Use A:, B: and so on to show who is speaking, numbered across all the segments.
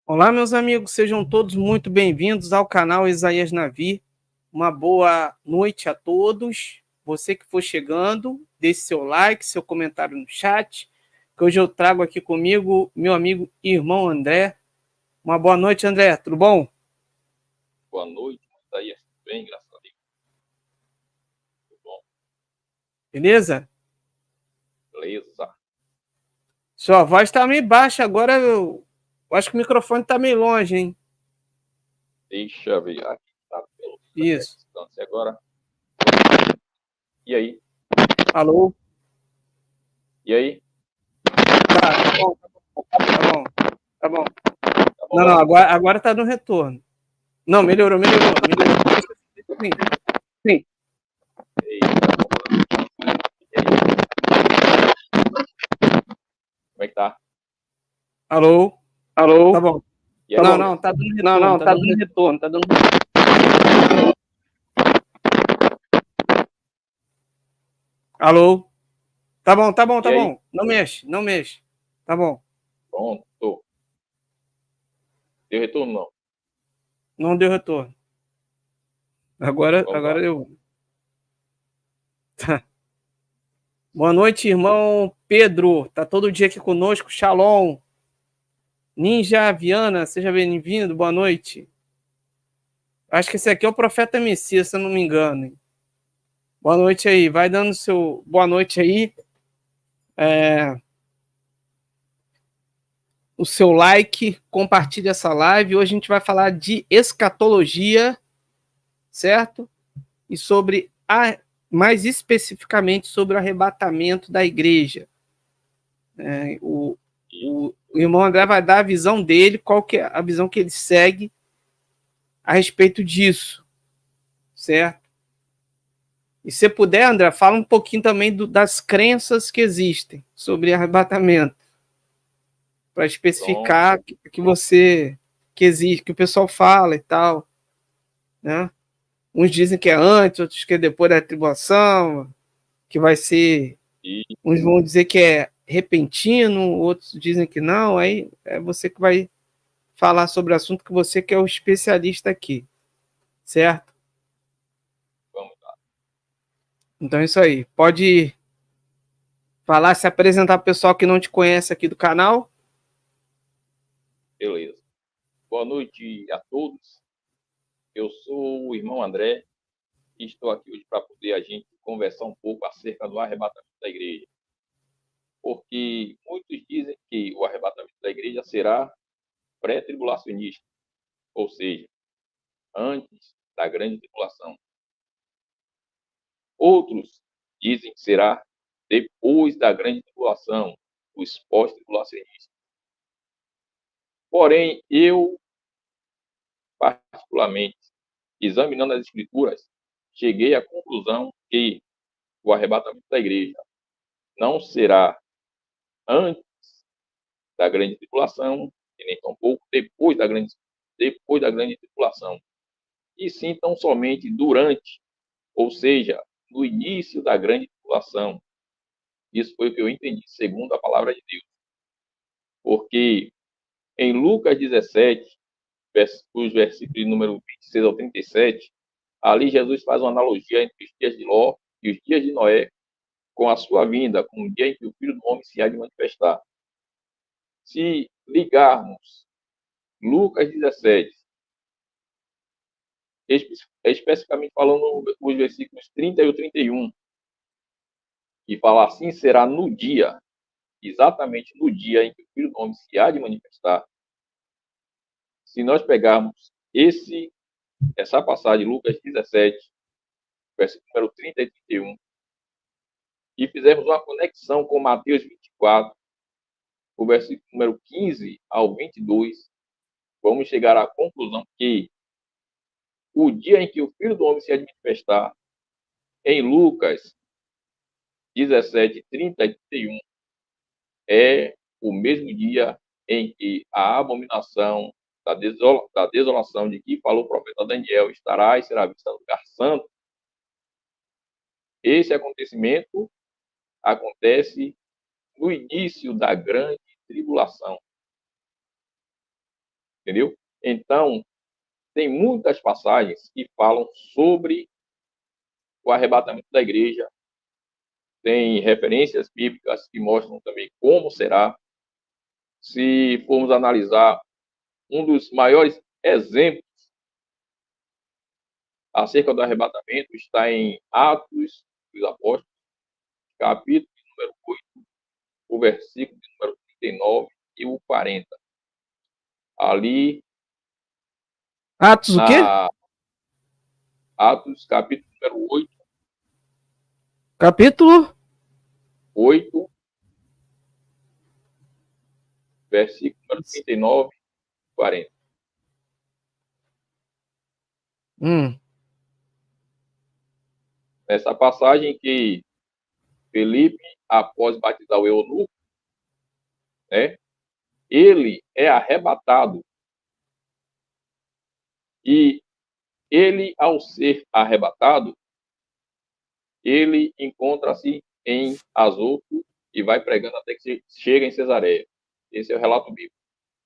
A: Olá, meus amigos, sejam todos muito bem-vindos ao canal Isaías Navi. Uma boa noite a todos. Você que for chegando, deixe seu like, seu comentário no chat, que hoje eu trago aqui comigo meu amigo e irmão André. Uma boa noite, André, tudo bom?
B: Boa noite, Isaías. Tudo bem, graças a Deus. Tudo bom?
A: Beleza?
B: Beleza.
A: Sua voz está meio baixa agora, eu acho que o microfone está meio longe, hein?
B: Deixa eu ver aqui. Tá pelo
A: Isso.
B: distância agora. E aí?
A: Alô?
B: E aí?
A: Tá bom, tá bom, tá bom.
B: Tá bom
A: Não,
B: agora?
A: agora tá no retorno. Não, melhorou. Sim, sim.
B: E aí? Como é que tá?
A: Alô? Tá
B: Alô?
A: bom.
B: E aí,
A: Não,
B: beleza?
A: tá dando
B: Não,
A: retorno,
B: não,
A: tá
B: tá
A: dando
B: dando
A: retorno.
B: retorno, tá dando retorno.
A: Alô? Tá
B: E aí?
A: bom. Não mexe, não mexe. Tá bom.
B: Pronto. Deu retorno, não?
A: Não deu retorno. Agora,
B: Vamos lá.
A: agora deu. Boa noite, irmão Pedro. Tá todo dia aqui conosco. Shalom. Ninja Viana, seja bem-vindo. Boa noite. Acho que esse aqui é o Profeta Messias, se eu não me engano. Boa noite aí. Vai dando seu boa noite aí. O seu like, compartilhe essa live. Hoje a gente vai falar de escatologia, certo? E mais especificamente sobre o arrebatamento da igreja. O irmão André vai dar a visão dele, qual que é a visão que ele segue a respeito disso, certo? E se puder, André, fala um pouquinho também das crenças que existem sobre arrebatamento, para especificar
B: Pronto.
A: que existe, que o pessoal fala e tal, né? Uns dizem que é antes, outros que é depois da tribulação, que vai ser.
B: E
A: Uns vão dizer que é repentino, outros dizem que não. Aí é você que vai falar sobre o assunto, que você que é o especialista aqui, certo?
B: vamos lá.
A: Então é isso aí. Pode falar, se apresentar para o pessoal que não te conhece aqui do canal.
B: Beleza. Boa noite a todos. Eu sou o irmão André e estou aqui hoje para poder a gente conversar um pouco acerca do arrebatamento da igreja. Porque muitos dizem que o arrebatamento da igreja será pré-tribulacionista, ou seja, antes da grande tribulação. Outros dizem que será depois da grande tribulação, os pós-tribulacionistas. Porém, eu, particularmente, examinando as escrituras, cheguei à conclusão que o arrebatamento da igreja não será antes da grande tribulação, e nem tampouco depois da grande tribulação, e sim tão somente durante, ou seja, no início da grande tribulação. Isso foi o que eu entendi, segundo a palavra de Deus. Porque em Lucas 17, os versículos número 26 ao 37, ali Jesus faz uma analogia entre os dias de Ló e os dias de Noé, com a sua vinda, com o dia em que o Filho do Homem se há de manifestar. Se ligarmos Lucas 17, especificamente falando os versículos 30 e o 31, que fala assim será no dia, exatamente no dia em que o Filho do Homem se há de manifestar. Se nós pegarmos essa passagem, Lucas 17, versículo número 30 e 31, e fizermos uma conexão com Mateus 24, o versículo número 15 ao 22, vamos chegar à conclusão que o dia em que o Filho do Homem se há de manifestar, em Lucas 17, 30 e 31, é o mesmo dia em que a abominação da desolação de que falou o profeta Daniel estará e será vista no lugar santo. Esse acontecimento acontece no início da grande tribulação. Entendeu? Então, tem muitas passagens que falam sobre o arrebatamento da igreja. Tem referências bíblicas que mostram também como será. Se formos analisar, um dos maiores exemplos acerca do arrebatamento está em Atos dos Apóstolos, capítulo número 8, o versículo número 39 e o 40. Ali,
A: Atos o quê?
B: na Atos, capítulo número 8,
A: Capítulo?
B: 8, versículo número 39 e 40. Nessa passagem que Felipe, após batizar o eunuco, né, ele é arrebatado. E ele, ao ser arrebatado, ele encontra-se em Azoto e vai pregando até que chega em Cesareia. Esse é o relato bíblico.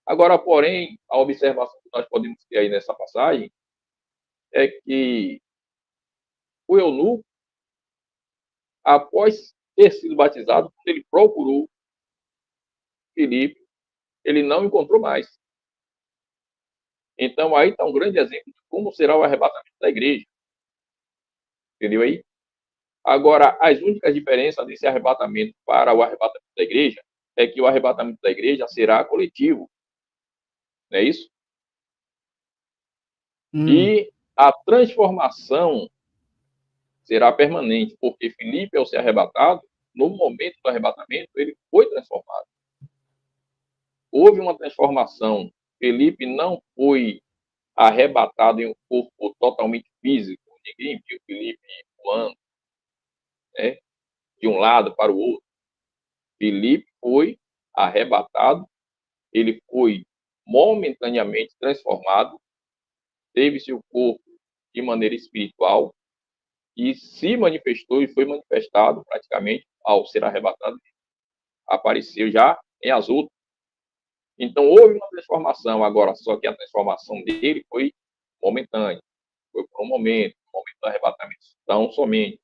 B: Agora, porém, a observação que nós podemos ter aí nessa passagem é que o eunuco, após ter sido batizado, quando ele procurou Filipe, ele não encontrou mais. Então, aí está um grande exemplo de como será o arrebatamento da igreja. Entendeu aí? Agora, as únicas diferenças desse arrebatamento para o arrebatamento da igreja é que o arrebatamento da igreja será coletivo. Não é isso? E a transformação será permanente, porque Filipe, ao ser arrebatado, no momento do arrebatamento, ele foi transformado. Houve uma transformação. Filipe não foi arrebatado em um corpo totalmente físico. Ninguém viu Filipe voando, né, de um lado para o outro. Filipe foi arrebatado, ele foi momentaneamente transformado, teve seu corpo de maneira espiritual e se manifestou e foi manifestado praticamente ao ser arrebatado, apareceu já em Azoto. Então houve uma transformação agora, só que a transformação dele foi momentânea, foi por um momento do arrebatamento. Então somente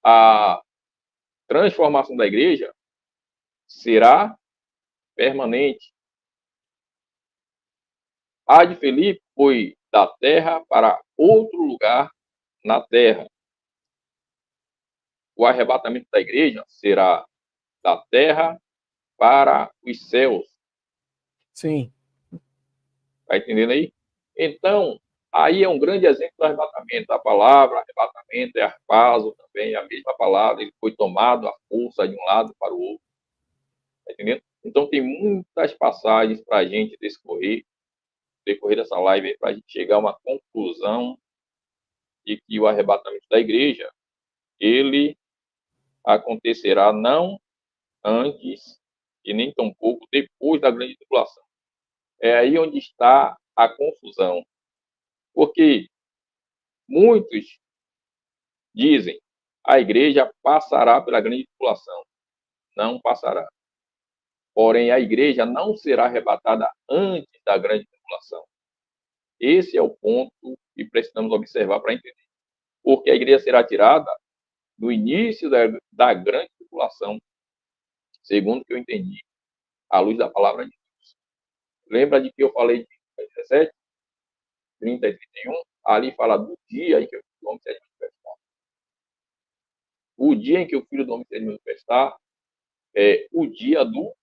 B: a transformação da igreja será permanente. A de Felipe foi da terra para outro lugar na terra. O arrebatamento da igreja será da terra para os céus.
A: Sim.
B: Está entendendo aí? Então, aí é um grande exemplo do arrebatamento. A palavra arrebatamento é arpazo também, a mesma palavra. Ele foi tomado à força de um lado para o outro. Está entendendo? Então, tem muitas passagens para a gente decorrer dessa live, para a gente chegar a uma conclusão de que o arrebatamento da igreja, ele acontecerá não antes e nem tampouco depois da grande tribulação. É aí onde está a confusão. Porque muitos dizem a igreja passará pela grande tribulação. Não passará. Porém, a igreja não será arrebatada antes da grande tribulação. Esse é o ponto que precisamos observar para entender. Porque a igreja será tirada no início da grande tribulação, segundo o que eu entendi, à luz da palavra de Deus. Lembra de que eu falei de 17, 30 e 31? Ali fala do dia em que o Filho do Homem se manifestar. O dia em que o Filho do Homem se manifestar é o dia do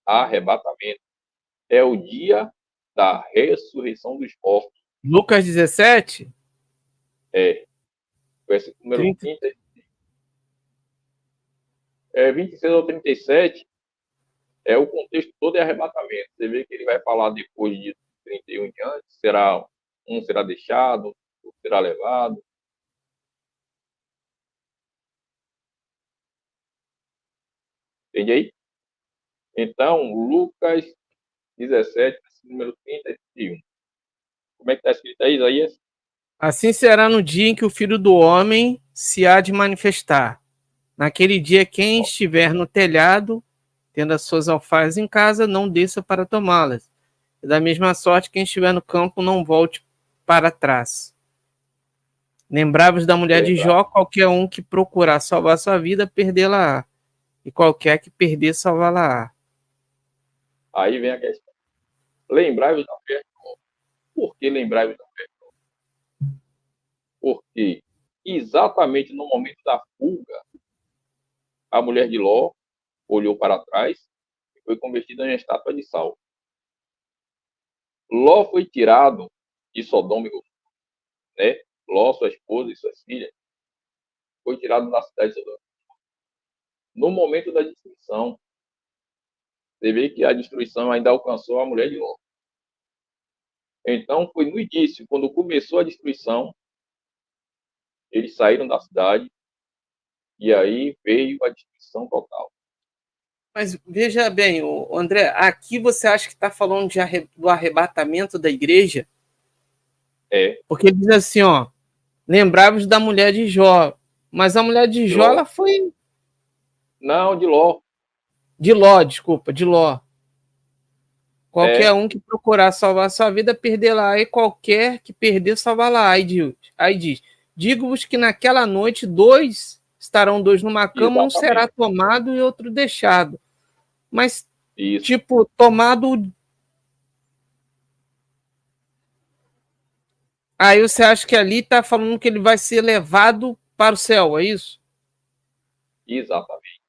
B: arrebatamento. É o dia da ressurreição dos mortos.
A: Lucas 17?
B: É. Versículo número 30. 26 ou 37 é o contexto todo de arrebatamento. Você vê que ele vai falar depois de 31 em diante, um será deixado, outro será levado. Entende aí? Então, Lucas 17, número 30 e 31. Como é que está escrito aí, Isaías?
A: Assim será no dia em que o Filho do Homem se há de manifestar. Naquele dia, quem estiver no telhado, tendo as suas alfarras em casa, não desça para tomá-las. Da mesma sorte, quem estiver no campo não volte para trás. Lembrai-vos da mulher de
B: Lembrar.
A: Jó, qualquer um que procurar salvar sua vida, perdê-la-á. E qualquer que perder, salvá-la-á.
B: Aí vem a questão. Lembrai-vos da mulher de Jó. Por que lembrai-vos da mulher de Jó? Porque exatamente no momento da fuga, a mulher de Ló olhou para trás e foi convertida em estátua de sal. Ló foi tirado de Sodoma e Gomorra, né? Ló, sua esposa e suas filhas, foi tirado da cidade de Sodoma. No momento da destruição, você vê que a destruição ainda alcançou a mulher de Ló. Então, foi no início, quando começou a destruição, eles saíram da cidade e aí veio a destruição total.
A: Mas veja bem, André, aqui você acha que está falando do arrebatamento da igreja?
B: É,
A: Porque ele diz assim, ó, lembrai-vos da mulher de Jó. Mas a mulher de
B: de
A: Jó,
B: Ló.
A: ela foi
B: Não, de Ló.
A: de Ló, desculpa, de Ló. Qualquer
B: É,
A: um que procurar salvar sua vida, perdê-la, e qualquer que perder, salvá-la. Aí diz, digo-vos que naquela noite estarão dois numa cama, um será
B: exatamente.
A: tomado e outro deixado. Mas,
B: Isso,
A: tipo, tomado. Aí você acha que ali está falando que ele vai ser levado para o céu, é isso?
B: exatamente.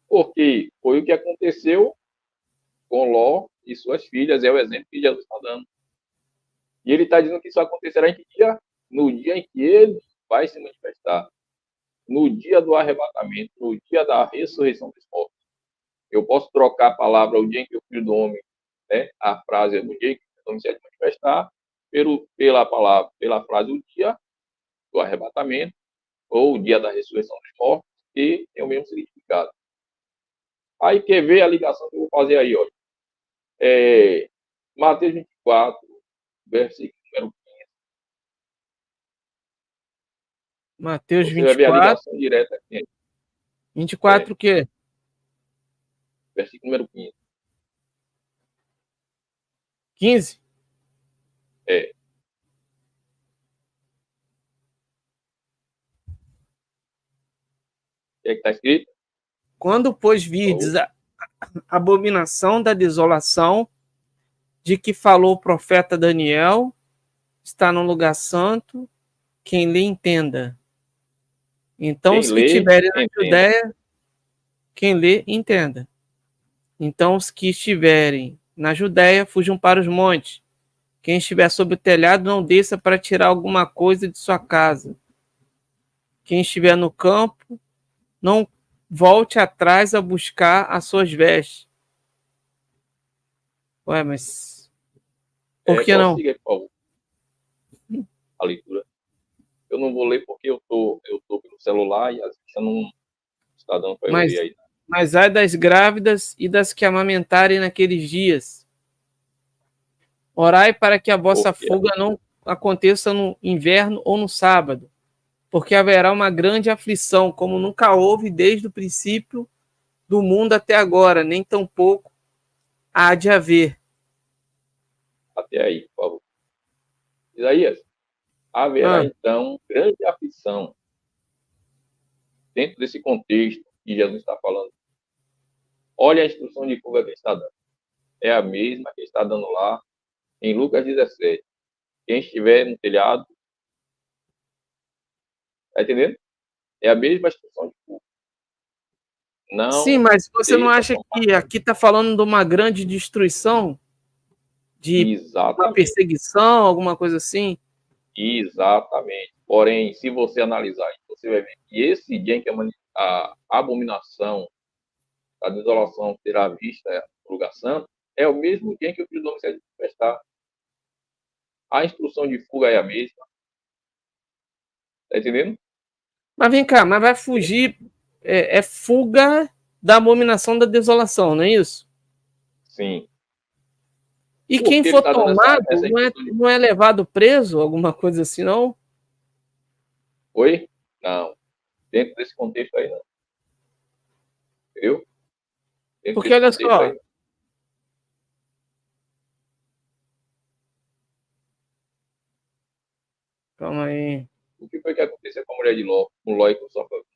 B: Porque foi o que aconteceu com Ló e suas filhas, é o exemplo que Jesus está dando. E ele está dizendo que isso acontecerá em que dia? No dia em que ele vai se manifestar. No dia do arrebatamento, no dia da ressurreição dos mortos. Eu posso trocar a palavra o dia em que o Filho do Homem, né, a frase é o dia em que o Filho do Homem se manifestar, pela palavra, pela frase o dia do arrebatamento, ou o dia da ressurreição dos mortos, que tem o mesmo significado. Aí quer ver a ligação que eu vou fazer aí, olha. Mateus 24, versículo número 15.
A: Mateus
B: Você vai ver a
A: 24,
B: ligação direta aqui.
A: 24 o quê?
B: Versículo número 15.
A: 15?
B: É, o que é que está escrito?
A: Quando, pois, virdes a abominação da desolação, de que falou o profeta Daniel, está no lugar santo, quem lhe entenda. Então,
B: Quem
A: os que
B: lê,
A: estiverem na
B: entenda.
A: Judéia, quem lê, entenda. Então, os que estiverem na Judéia, fujam para os montes. Quem estiver sob o telhado, não desça para tirar alguma coisa de sua casa. Quem estiver no campo, não volte atrás a buscar as suas vestes. Ué, mas por que não?
B: Prossiga aí, por favor, a leitura. Eu não vou ler porque eu tô pelo celular e às vezes eu não está dando para eu ler
A: Mas,
B: aí.
A: mas ai das grávidas e das que amamentarem naqueles dias. Orai para que a vossa
B: Porque,
A: fuga não aconteça no inverno ou no sábado, porque haverá uma grande aflição, como nunca houve desde o princípio do mundo até agora, nem tampouco há de haver.
B: até aí, por favor. Isaías, haverá
A: Ah,
B: então grande aflição dentro desse contexto que Jesus está falando. Olha a instrução de fuga que ele está dando. É a mesma que ele está dando lá em Lucas 17. Quem estiver no telhado, tá entendendo? É a mesma instrução de fuga.
A: sim,
B: Não
A: mas você não
B: deixa
A: acha
B: tomar.
A: que aqui está falando de uma grande destruição, de uma
B: Exatamente.
A: perseguição, alguma coisa assim?
B: Exatamente. Porém, se você analisar, você vai ver que esse dia em que a abominação, a desolação terá vista no lugar santo, é o mesmo dia em que o Filho do Homem se manifestar. A instrução de fuga é a mesma. Tá entendendo?
A: Mas vem cá, mas vai fugir, é fuga da abominação da desolação, não é isso?
B: Sim.
A: E
B: Por
A: quem
B: que ele
A: for
B: está dando essa,
A: tomado
B: essa instrução de
A: não é levado preso, alguma coisa assim, não?
B: Oi? Não. Dentro desse contexto aí, não. Entendeu? Dentro
A: Porque
B: desse
A: olha
B: contexto aí,
A: só,
B: não.
A: Calma aí.
B: O que foi que aconteceu com a mulher de Ló, com Ló e com sua família?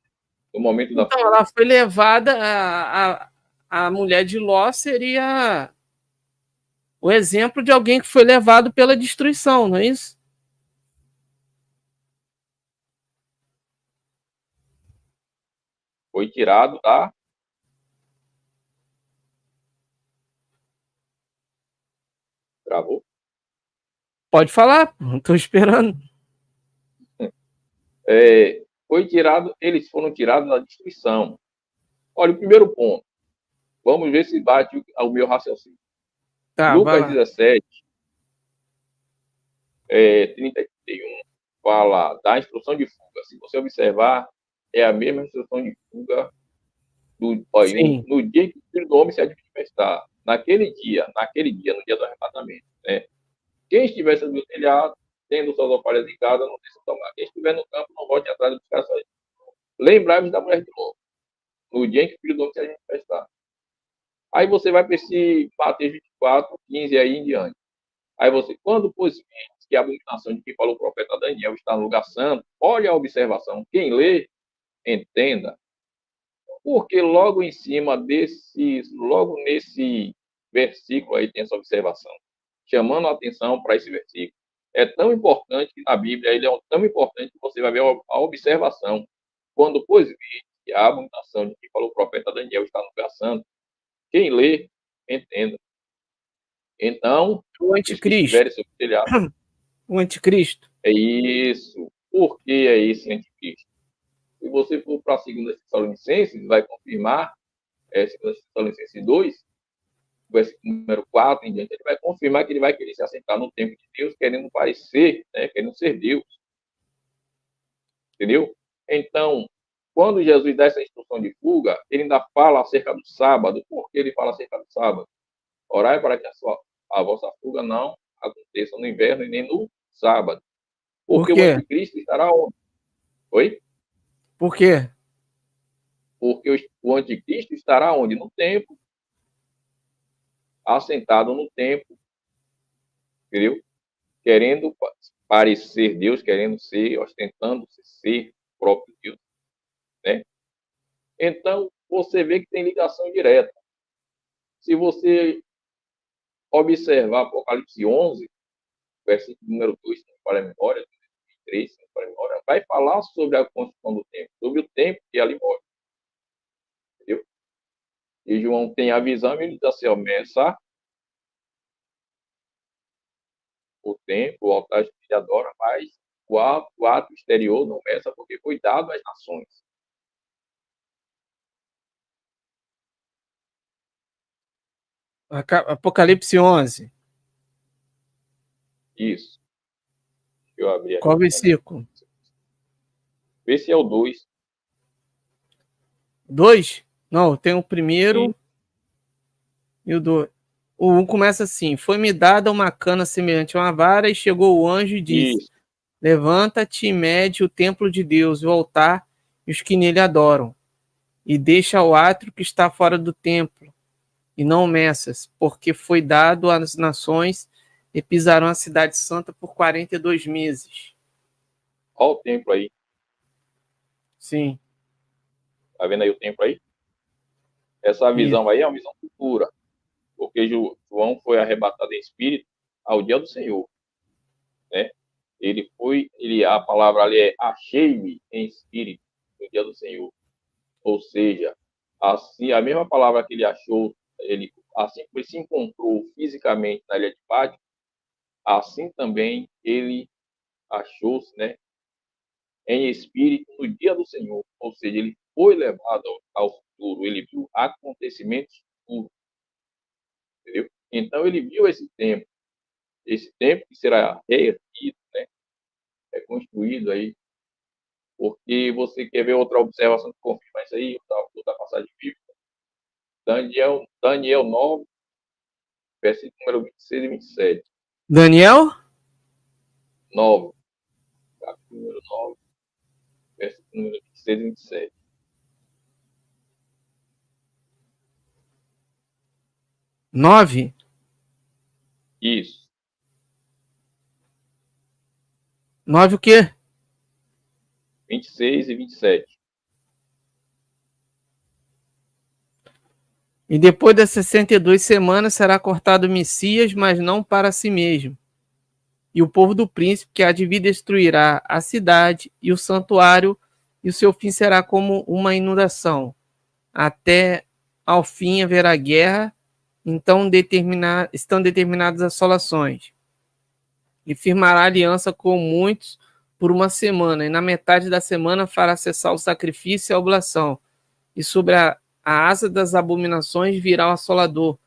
B: No momento da
A: Então,
B: fuga.
A: ela foi levada, a mulher de Ló seria o exemplo de alguém que foi levado pela destruição, não é isso?
B: Foi tirado da. Gravou?
A: Pode falar, estou esperando.
B: Foi tirado, eles foram tirados da destruição. Olha, o primeiro ponto. Vamos ver se bate o meu raciocínio.
A: Tá, vai
B: Lucas
A: lá.
B: 17, 30 e 31, fala da instrução de fuga. Se você observar, é a mesma instrução de fuga
A: Sim.
B: no dia que o Filho do Homem se manifestar. Naquele dia, no dia do arrebatamento. Né? Quem estiver sobre o telhado, tendo suas ovelhas em casa, não deixe tomar. Quem estiver no campo, não volte atrás de buscar sozinho. Lembrai-vos da mulher de Ló, no dia em que o Filho do Homem se manifestar. Aí você vai para esse Mateus 24, 15 aí em diante. Aí você, quando pois que a abominação de quem falou o profeta Daniel está no lugar santo, olha a observação. Quem lê, entenda. Porque logo em cima logo nesse versículo aí tem essa observação, chamando a atenção para esse versículo. É tão importante que na Bíblia ele é tão importante que você vai ver a observação. Quando, pois, que a abominação de que falou o profeta Daniel está no lugar santo, quem lê, entenda. Então,
A: O
B: os que
A: anticristo.
B: estiverem sobre o telhado,
A: O anticristo.
B: é isso. Por que é esse anticristo? Se você for para a segunda Tessalonicenses, vai confirmar, 2 Tessalonicenses 2, versículo número 4 em diante, ele vai confirmar que ele vai querer se assentar no templo de Deus, querendo parecer, né, querendo ser Deus. Entendeu? Então, quando Jesus dá essa instrução de fuga, ele ainda fala acerca do sábado. Por que ele fala acerca do sábado? Orai para que a vossa fuga não aconteça no inverno e nem no sábado.
A: Por
B: Porque o
A: quê?
B: anticristo estará onde? Oi?
A: Por quê?
B: Porque o anticristo estará onde? No templo, assentado no templo, entendeu? Querendo parecer Deus, querendo ser, ostentando ser o próprio Deus, né? Então, você vê que tem ligação direta. Se você observar Apocalipse 11, versículo número 2, se não para a memória, 3, se não para a memória, vai falar sobre a construção do templo, sobre o templo que ali mora, entendeu? E João tem a visão e ele diz assim, ó, Messa, o templo, o altar que ele adora, mas o ato exterior não meça porque foi dado às nações.
A: Apocalipse 11.
B: Isso. Deixa eu abrir aqui.
A: Qual versículo?
B: Vê se é o 2.
A: 2? Não, tem o primeiro
B: E,
A: e o 2. O 1 começa assim: Foi-me dada uma cana semelhante a uma vara, e chegou o anjo e disse:
B: isso.
A: Levanta-te e mede o templo de Deus, o altar e os que nele adoram, e deixa o átrio que está fora do templo, e não meças, porque foi dado às nações e pisarão a cidade santa por 42 meses.
B: Olha o templo aí.
A: Sim,
B: Tá vendo aí o templo aí? Essa
A: isso.
B: visão aí é uma visão futura. Porque João foi arrebatado em espírito ao dia do Senhor, né? A palavra ali é achei-me em espírito no dia do Senhor. Ou seja, assim, a mesma palavra que ele achou, assim que ele se encontrou fisicamente na ilha de Pátio, assim também ele achou-se, né, em espírito no dia do Senhor. Ou seja, ele foi levado ao futuro, ele viu acontecimentos futuros, entendeu? Então ele viu esse tempo que será reerguido, né, reconstruído aí, porque você quer ver outra observação que confirma isso aí, outra passagem bíblica. Daniel 9, versículo número 26 e 27.
A: Daniel?
B: 9, capítulo número 9, versículo número 26 e 27.
A: 9?
B: Isso.
A: 9 o quê?
B: 26 e 27.
A: E depois das 62 semanas será cortado o Messias, mas não para si mesmo. E o povo do príncipe que há de vir destruirá a cidade e o santuário, e o seu fim será como uma inundação. Até ao fim haverá guerra, então estão determinadas assolações. E firmará aliança com muitos por uma semana, e na metade da semana fará cessar o sacrifício e a oblação. E sobre a asa das abominações virá o assolador,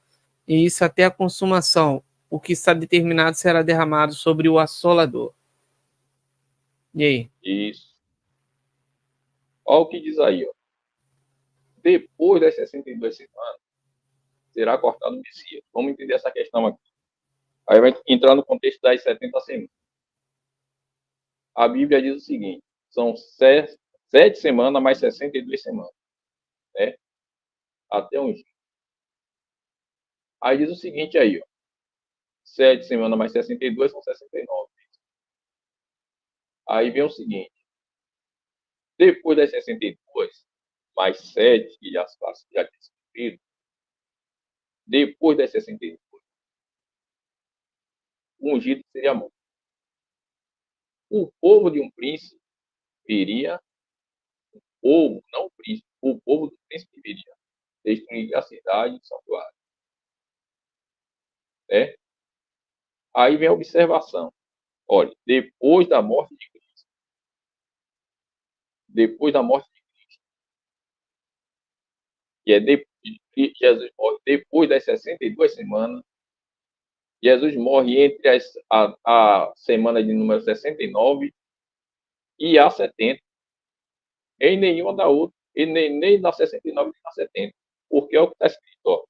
A: e isso até a consumação. O que está determinado será derramado sobre o assolador. E aí?
B: Isso. Olha o que diz aí, ó. Depois das 62 semanas, será cortado o Messias. Vamos entender essa questão aqui. Aí vai entrar no contexto das 70 semanas. A Bíblia diz o seguinte: são 7 semanas mais 62 semanas. Né? Até um dia. Aí diz o seguinte aí, ó. 7 semanas mais 62 são 69. Aí vem o seguinte: depois das 62, mais 7, que já tinha sido cumprido, depois das 62, o ungido seria morto. O povo de um príncipe viria, o povo, não o príncipe, o povo do príncipe viria destruir a cidade e o santuário. Né? Aí vem a observação. Olha, depois da morte de Cristo, depois da morte de Cristo, que é Jesus morre depois das 62 semanas, Jesus morre entre a semana de número 69 e a 70. Em nenhuma da outra, e nem na 69 nem na 70. Porque é o que está escrito. Ó.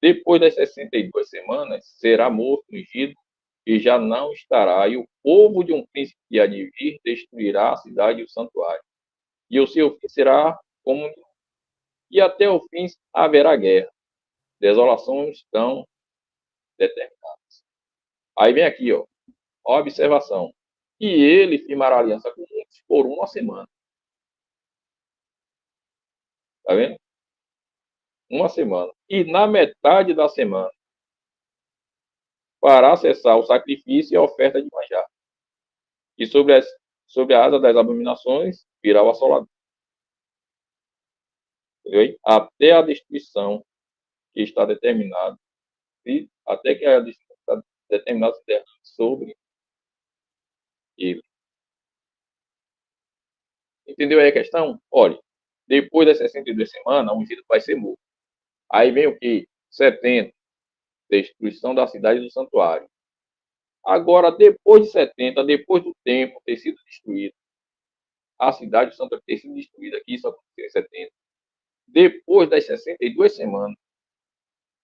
B: Depois das 62 semanas, será morto, ungido, e já não estará. E o povo de um príncipe que há de vir destruirá a cidade e o santuário. E o seu fim será como. E até o fim haverá guerra. Desolações estão determinadas. Aí vem aqui, ó a observação. E ele firmará aliança com muitos por uma semana. Tá vendo? Uma semana. E na metade da semana, fará cessar o sacrifício e a oferta de manjar. E sobre a asa das abominações, virá o assolador. Entendeu? Até a destruição que está determinada. E até que a destruição está determinada sobre ele. Entendeu aí a questão? Olha, depois das 62 semanas, o ungido vai ser morto. Aí vem o que? 70. Destruição da cidade e do santuário. Agora, depois de 70, depois do templo ter sido destruído, a cidade do santuário ter sido destruída, aqui isso aconteceu em 70. Depois das 62 semanas,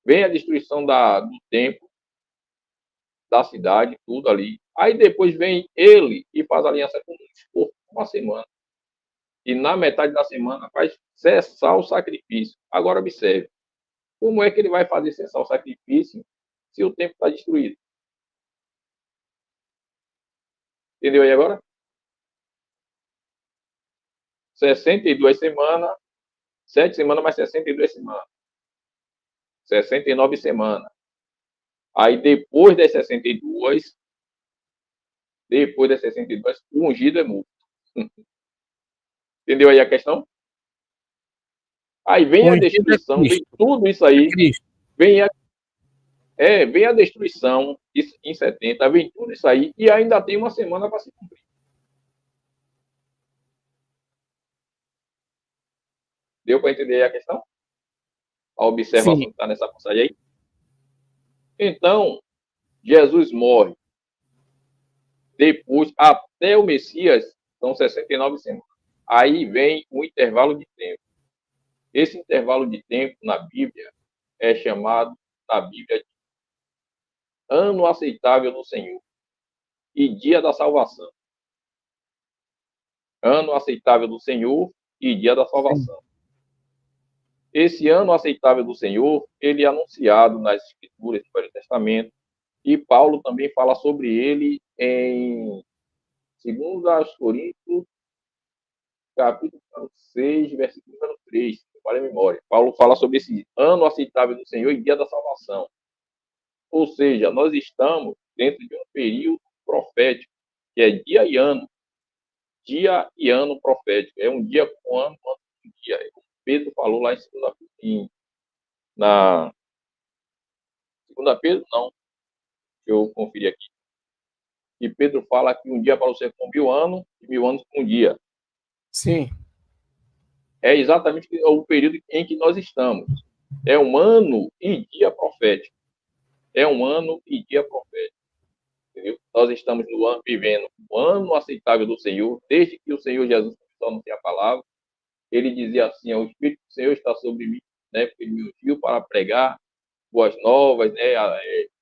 B: vem a destruição do templo, da cidade, tudo ali. Aí depois vem ele e faz aliança com eles por uma semana. E na metade da semana faz cessar o sacrifício. Agora observe, como é que ele vai fazer cessar o sacrifício se o templo está destruído? Entendeu aí agora? 62 semanas, 7 semanas mais 62 semanas. 69 semanas. Aí depois das 62, o ungido é morto. Entendeu aí a questão? Aí vem a destruição, vem tudo isso aí. Vem a destruição em 70, vem tudo isso aí e ainda tem uma semana para se cumprir. Deu para entender a questão? A observação que está nessa passagem aí? Então, Jesus morre. Depois, até o Messias, são 69 semanas. Aí vem um intervalo de tempo. Esse intervalo de tempo na Bíblia é chamado, na Bíblia, de ano aceitável do Senhor e dia da salvação. Ano aceitável do Senhor e dia da salvação. Sim. Esse ano aceitável do Senhor, ele é anunciado nas Escrituras do Velho Testamento, e Paulo também fala sobre ele em Segundo aos Coríntios, capítulo 6, versículo número 3, para a memória. Paulo fala sobre esse ano aceitável do Senhor e dia da salvação. Ou seja, nós estamos dentro de um período profético, que é dia e ano profético. É um dia com ano, ano com dia. É como Pedro falou lá na segunda Pedro, não, deixa eu conferir aqui. E Pedro fala que um dia para você com 1.000 anos e 1.000 anos com um dia.
A: Sim.
B: É exatamente o período em que nós estamos. É um ano e dia profético. É um ano e dia profético. Entendeu? Nós estamos no ano, vivendo o ano aceitável do Senhor, desde que o Senhor Jesus começou a anunciar a palavra. Ele dizia assim: o Espírito do Senhor está sobre mim, né? Porque ele me ungiu para pregar boas novas, né?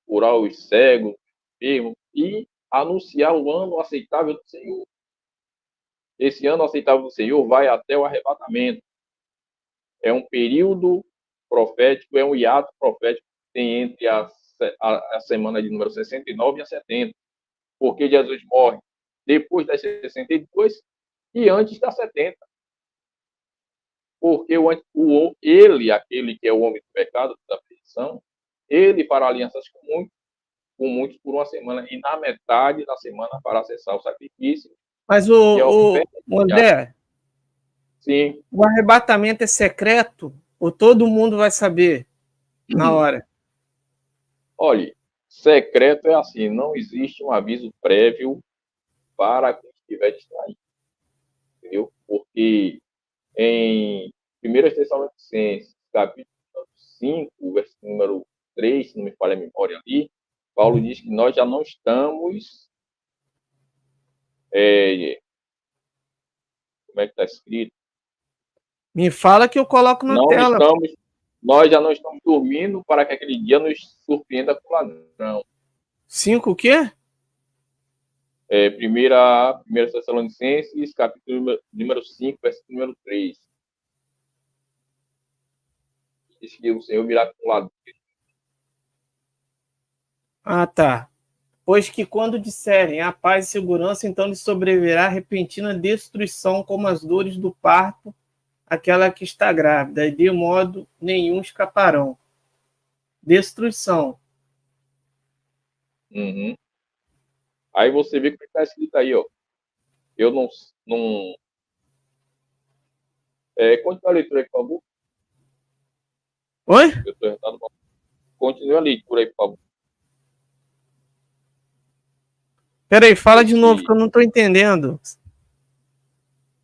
B: Curar os cegos, enfermos, e anunciar o ano aceitável do Senhor. Esse ano aceitável do Senhor vai até o arrebatamento. É um período profético, é um hiato profético que tem entre a semana de número 69 e a 70. Porque Jesus morre depois das 62 e antes das 70. Porque ele, aquele que é o homem do pecado, da perdição, ele fará alianças com muitos por uma semana, e na metade da semana para cessar o sacrifício
A: Mas
B: e a oferta.
A: o André,
B: Sim.
A: o arrebatamento é secreto ou todo mundo vai saber na hora?
B: Olha, secreto é assim, não existe um aviso prévio para quem estiver distraído, entendeu? Porque em 1 Tessalonicenses, capítulo 5, versículo número 3, se não me falha a memória ali, Paulo diz que nós já não estamos, como é que está escrito?
A: Me fala que eu coloco na
B: Não
A: tela.
B: estamos, nós já não estamos dormindo para que aquele dia nos surpreenda com ladrão.
A: 5 o quê?
B: Primeira Tessalonicenses, capítulo número 5, versículo número 3. Diz que o Senhor virá com ladrão.
A: Ah, tá. Pois que quando disserem a paz e segurança, então lhes sobrevirá repentina destruição, como as dores do parto, aquela que está grávida, e de modo nenhum escaparão. Destruição.
B: Uhum. Aí você vê o que está escrito aí, ó. Eu não continua a leitura aí, por favor.
A: Oi?
B: Eu estou errado. Continue a leitura aí, por favor.
A: Peraí, fala de novo que eu não estou entendendo.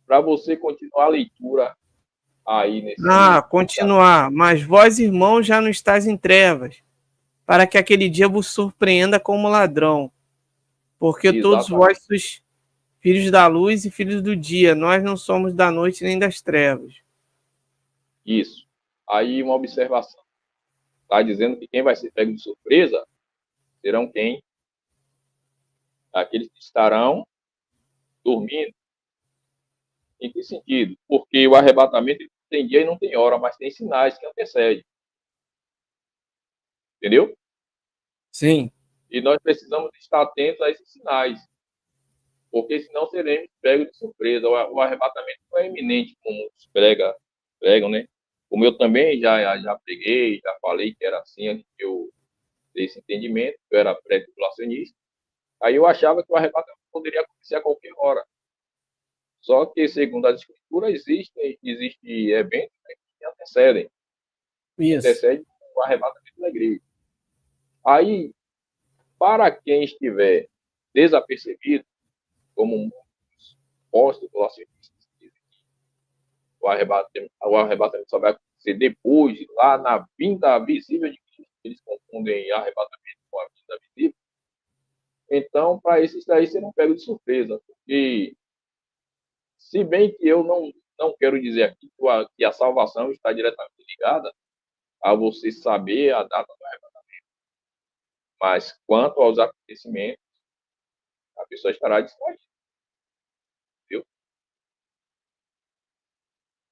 B: Para você continuar a leitura aí
A: Ah,
B: nesse capítulo.
A: continuar. Mas vós, irmãos, já não estáis em trevas, para que aquele dia vos surpreenda como ladrão. Porque todos
B: Exatamente.
A: vós sois filhos da luz e filhos do dia. Nós não somos da noite nem das trevas.
B: Isso. Aí uma observação. Está dizendo que quem vai ser pego de surpresa serão quem? Aqueles que estarão dormindo. Em que sentido? Porque o arrebatamento tem dia e não tem hora, mas tem sinais que antecedem. Entendeu?
A: Sim.
B: E nós precisamos estar atentos a esses sinais, porque senão seremos pegos de surpresa. O arrebatamento não é iminente, como os pregam, né? Como eu também já preguei, já falei que era assim antes que eu desse entendimento, eu era pré-tribulacionista. Aí eu achava que o arrebatamento poderia acontecer a qualquer hora. Só que, segundo as escrituras, existe eventos, né, que
A: Isso.
B: antecedem o arrebatamento da igreja. Aí, para quem estiver desapercebido, como muitos pós-tribulacionistas dizem que o arrebatamento só vai acontecer depois, lá na vinda visível de Cristo, eles confundem arrebatamento com a vinda visível. Então, para esses daí serão pegos de surpresa, porque, se bem que eu não quero dizer aqui que a salvação está diretamente ligada a você saber a data do arrebatamento, mas quanto aos acontecimentos, a pessoa estará distraída, viu?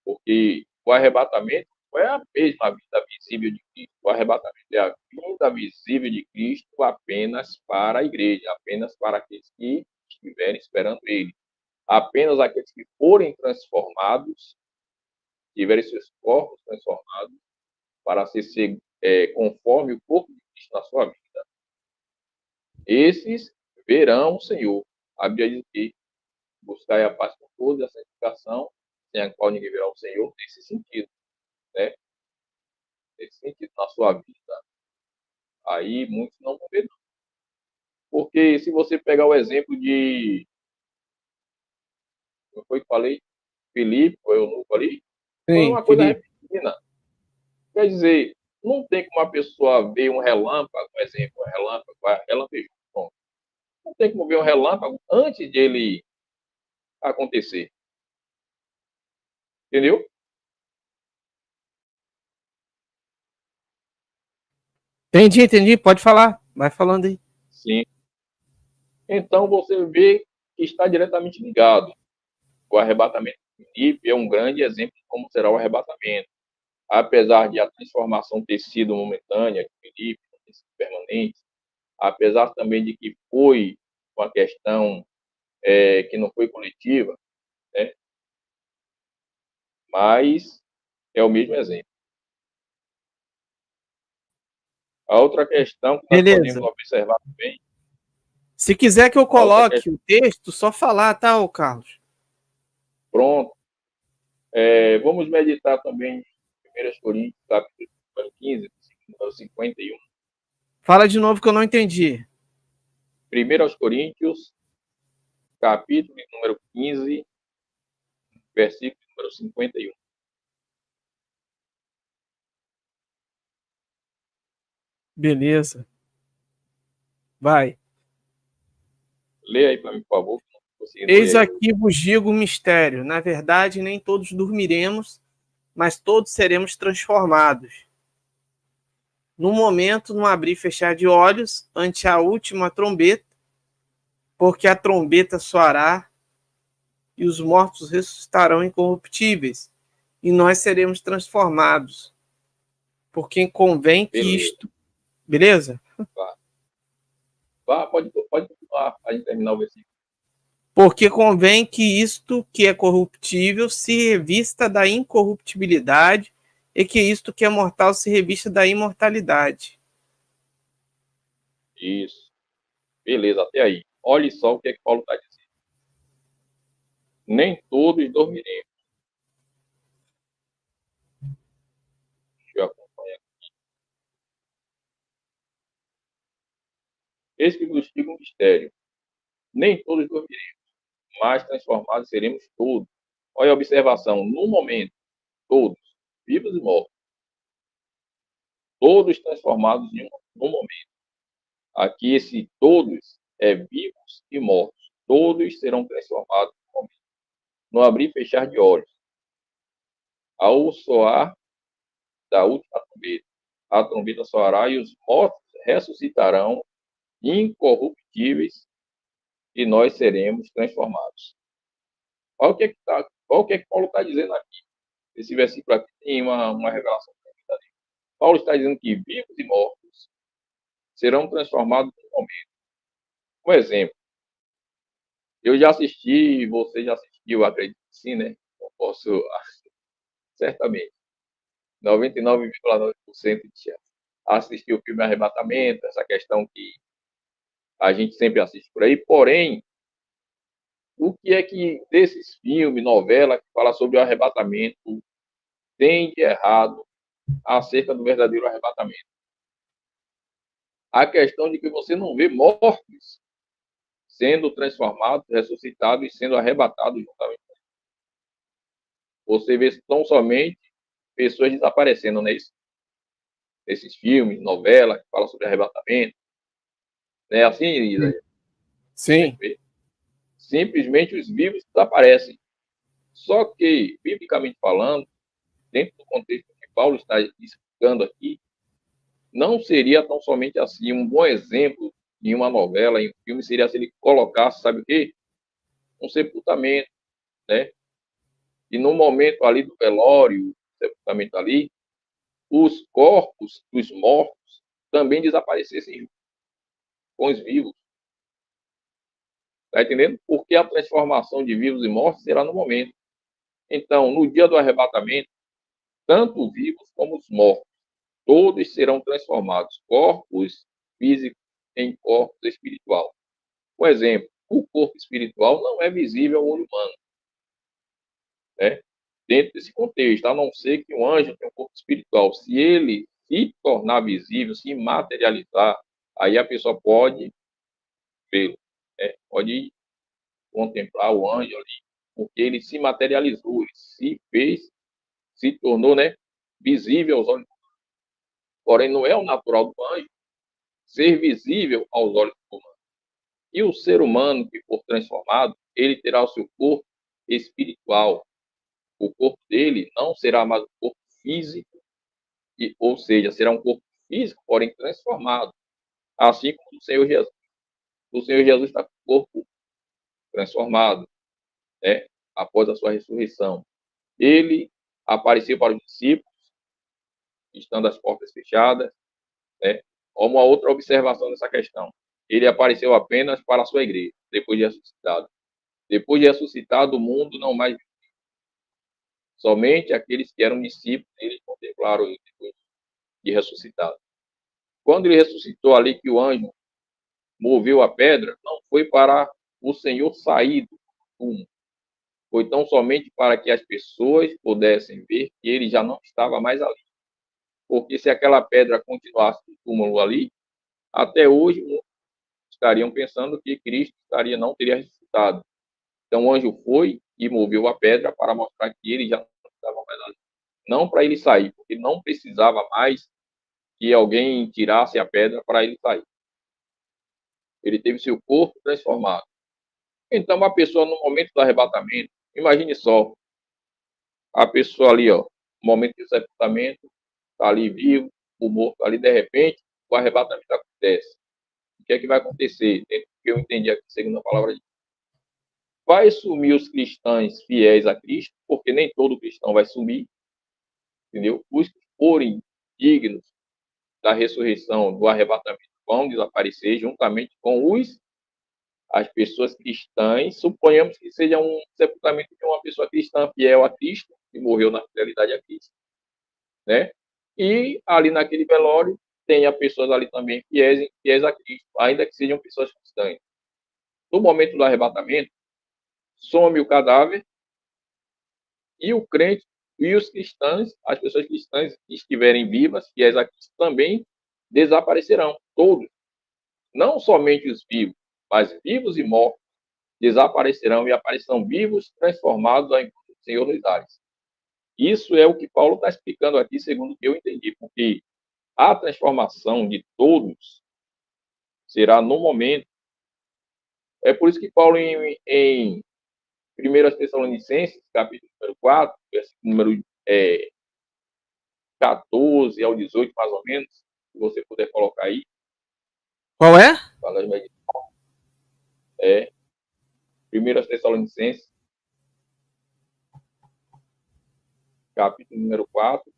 B: Porque o arrebatamento não é a mesma vinda visível de Cristo. O arrebatamento é a vinda visível de Cristo apenas para a igreja, apenas para aqueles que estiverem esperando ele. Apenas aqueles que forem transformados, tiverem seus corpos transformados, para ser conforme o corpo de Cristo na sua vida. Esses verão o Senhor. A Bíblia diz que buscai a paz com todos e a santificação, sem a qual ninguém verá o Senhor, nesse sentido, né? Nesse sentido, na sua vida. Aí muitos não vão ver, não. Porque se você pegar o exemplo de, como foi que falei, Filipe, ou eu não falei, foi
A: Sim,
B: uma coisa
A: Felipe.
B: repentina. Quer dizer, não tem como a pessoa ver um relâmpago, por exemplo, um relâmpago, relampejou. Não tem como ver um relâmpago antes de ele acontecer. Entendeu?
A: Entendi. Pode falar. Vai falando aí.
B: Sim. Então você vê que está diretamente ligado. O arrebatamento de Filipe é um grande exemplo de como será o arrebatamento. Apesar de a transformação ter sido momentânea de Filipe, não ter sido permanente, apesar também de que foi uma questão que não foi coletiva, né? Mas é o mesmo exemplo. A outra questão que nós podemos
A: Beleza.
B: observar também,
A: Se quiser que eu
B: a outra questão,
A: coloque o texto, só falar, tá, ô Carlos?
B: pronto, vamos meditar também em 1 Coríntios, capítulo 15, versículo 51.
A: Fala de novo que eu não entendi.
B: 1 Coríntios, capítulo número 15, versículo número 51.
A: Beleza. Vai.
B: Leia aí para mim, por favor. Conseguindo
A: Eis
B: ler aí.
A: aqui vos digo o mistério. Na verdade, nem todos dormiremos, mas todos seremos transformados. No momento, no abrir e fechar de olhos, ante a última trombeta, porque a trombeta soará e os mortos ressuscitarão incorruptíveis, e nós seremos transformados. Porque convém que
B: Beleza.
A: isto. Beleza?
B: Pode continuar para terminar o versículo.
A: Porque convém que isto que é corruptível se revista da incorruptibilidade e que isto que é mortal se revista da imortalidade.
B: Isso. Beleza, até aí. Olhe só o que é que Paulo está dizendo. Nem todos dormiremos. Deixa eu acompanhar. Esse que nos diga um mistério. Nem todos dormiremos, mas transformados seremos todos. Olha a observação. No momento, todos, vivos e mortos, todos transformados no momento. Aqui, esse todos é vivos e mortos. Todos serão transformados no momento. No abrir e fechar de olhos. Ao soar da última trombeta. A trombeta soará e os mortos ressuscitarão incorruptíveis e nós seremos transformados. Olha o que é que Paulo está dizendo aqui. Esse versículo aqui tem uma revelação. Paulo está dizendo que vivos e mortos serão transformados no momento. Um exemplo. Eu já assisti, você já assistiu, acredito que sim, né? Eu posso, certamente, 99,9% de chance. Assistir o filme Arrebatamento, essa questão que a gente sempre assiste por aí. Porém, o que é que desses filmes, novela, que fala sobre o arrebatamento, tem de errado acerca do verdadeiro arrebatamento? A questão de que você não vê mortos sendo transformados, ressuscitados e sendo arrebatados juntamente. Você vê tão somente pessoas desaparecendo, não é isso? Esses filmes, novela, que falam sobre arrebatamento. Não é assim, Isa?
A: Sim.
B: Simplesmente os vivos desaparecem. Só que, biblicamente falando, dentro do contexto que Paulo está explicando aqui, não seria tão somente assim. Um bom exemplo em uma novela, em um filme, seria se ele colocasse, sabe o quê? Um sepultamento, né? E no momento ali do velório, sepultamento ali, os corpos dos mortos também desaparecessem com os vivos. Está entendendo? Porque a transformação de vivos e mortos será no momento. Então, no dia do arrebatamento, tanto os vivos como os mortos, todos serão transformados, corpos físicos em corpos espiritual. Por exemplo, o corpo espiritual não é visível ao olho humano, né? Dentro desse contexto, a não ser que um anjo tenha um corpo espiritual. Se ele se tornar visível, se materializar, aí a pessoa pode vê-lo, né? Pode contemplar o anjo ali, porque ele se materializou, ele se fez, se tornou, né, visível aos olhos. Porém, não é o natural do anjo ser visível aos olhos humanos. E o ser humano que for transformado, ele terá o seu corpo espiritual. O corpo dele não será mais um corpo físico, ou seja, será um corpo físico, porém transformado. Assim como o Senhor Jesus. O Senhor Jesus está com o corpo transformado, né? Após a sua ressurreição. Ele apareceu para os discípulos, estando as portas fechadas, né? Uma outra observação dessa questão. Ele apareceu apenas para a sua igreja, depois de ressuscitado. Depois de ressuscitado, o mundo não mais. Somente aqueles que eram discípulos, eles contemplaram ele depois de ressuscitado. Quando ele ressuscitou ali, que o anjo moveu a pedra, não foi para o Senhor sair do túmulo. Foi tão somente para que as pessoas pudessem ver que ele já não estava mais ali. Porque se aquela pedra continuasse no túmulo ali, até hoje estariam pensando que Cristo não teria ressuscitado. Então o anjo foi e moveu a pedra para mostrar que ele já não estava mais ali. Não para ele sair, porque não precisava mais que alguém tirasse a pedra para ele sair. Ele teve seu corpo transformado. Então a pessoa no momento do arrebatamento, imagine só, a pessoa ali, ó, no momento do sepultamento, está ali vivo, o morto ali, de repente, o arrebatamento acontece. O que é que vai acontecer? Dentro do que eu entendi aqui, segundo a palavra de Deus. Vai sumir os cristãos fiéis a Cristo, porque nem todo cristão vai sumir, entendeu? Os que forem dignos da ressurreição, do arrebatamento, vão desaparecer juntamente com as pessoas cristãs. Suponhamos que seja um sepultamento de uma pessoa cristã fiel a Cristo, que morreu na fidelidade a Cristo, né? E ali naquele velório tenha pessoas ali também fiéis a Cristo, ainda que sejam pessoas cristãs. No momento do arrebatamento, some o cadáver e o crente e os cristãos, as pessoas cristãs que estiverem vivas, fiéis a Cristo, também desaparecerão, todos. Não somente os vivos, mas vivos e mortos desaparecerão e aparecerão vivos, transformados ao encontro do Senhor dos ares. Isso é o que Paulo está explicando aqui, segundo o que eu entendi, porque a transformação de todos será no momento. É por isso que Paulo, em 1 Tessalonicenses, capítulo número 4, versículo número 14 ao 18, mais ou menos, se você puder colocar aí.
A: Qual é?
B: É 1 Tessalonicenses, capítulo número 4.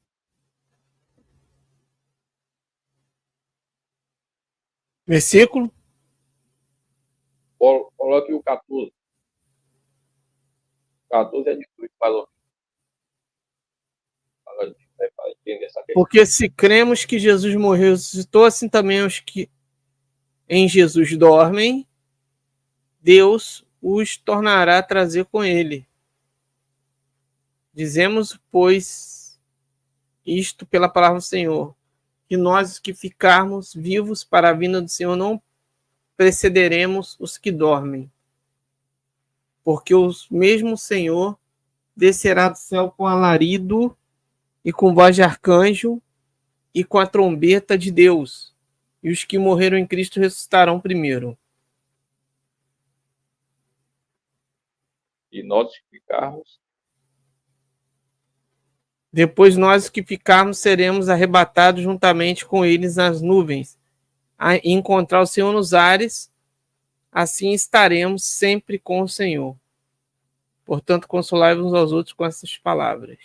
A: Versículo?
B: Coloque o 14. 14 a 18, mais ou menos. Para entender essa questão.
A: Porque se cremos que Jesus morreu e ressuscitou, assim também os que em Jesus dormem, Deus os tornará a trazer com ele. Dizemos, pois, isto pela palavra do Senhor, que nós que ficarmos vivos para a vinda do Senhor não precederemos os que dormem. Porque o mesmo Senhor descerá do céu com alarido e com voz de arcanjo e com a trombeta de Deus. E os que morreram em Cristo ressuscitarão primeiro.
B: E nós ficarmos.
A: Depois nós que ficarmos seremos arrebatados juntamente com eles nas nuvens, a encontrar o Senhor nos ares, assim estaremos sempre com o Senhor. Portanto, consolai-vos uns aos outros com essas palavras.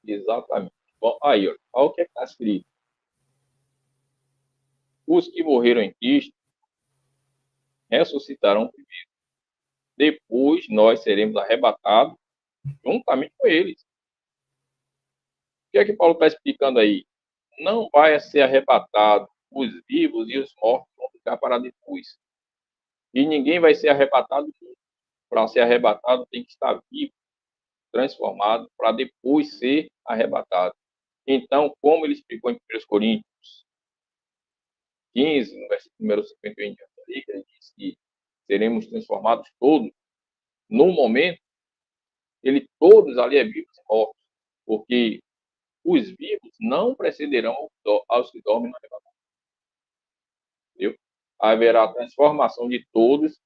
B: Exatamente. Bom, aí, olha o que está escrito. Os que morreram em Cristo ressuscitarão primeiro. Depois nós seremos arrebatados juntamente com eles. O que é que Paulo está explicando aí? Não vai ser arrebatado os vivos e os mortos vão ficar para depois. E ninguém vai ser arrebatado. Para ser arrebatado tem que estar vivo, transformado, para depois ser arrebatado. Então, como ele explicou em 1 Coríntios 15, no versículo número 51, que ele diz que seremos transformados todos, no momento, todos ali é vivos e mortos, porque os vivos não precederão aos que dormem no arrebatamento. Entendeu? Haverá transformação de todos.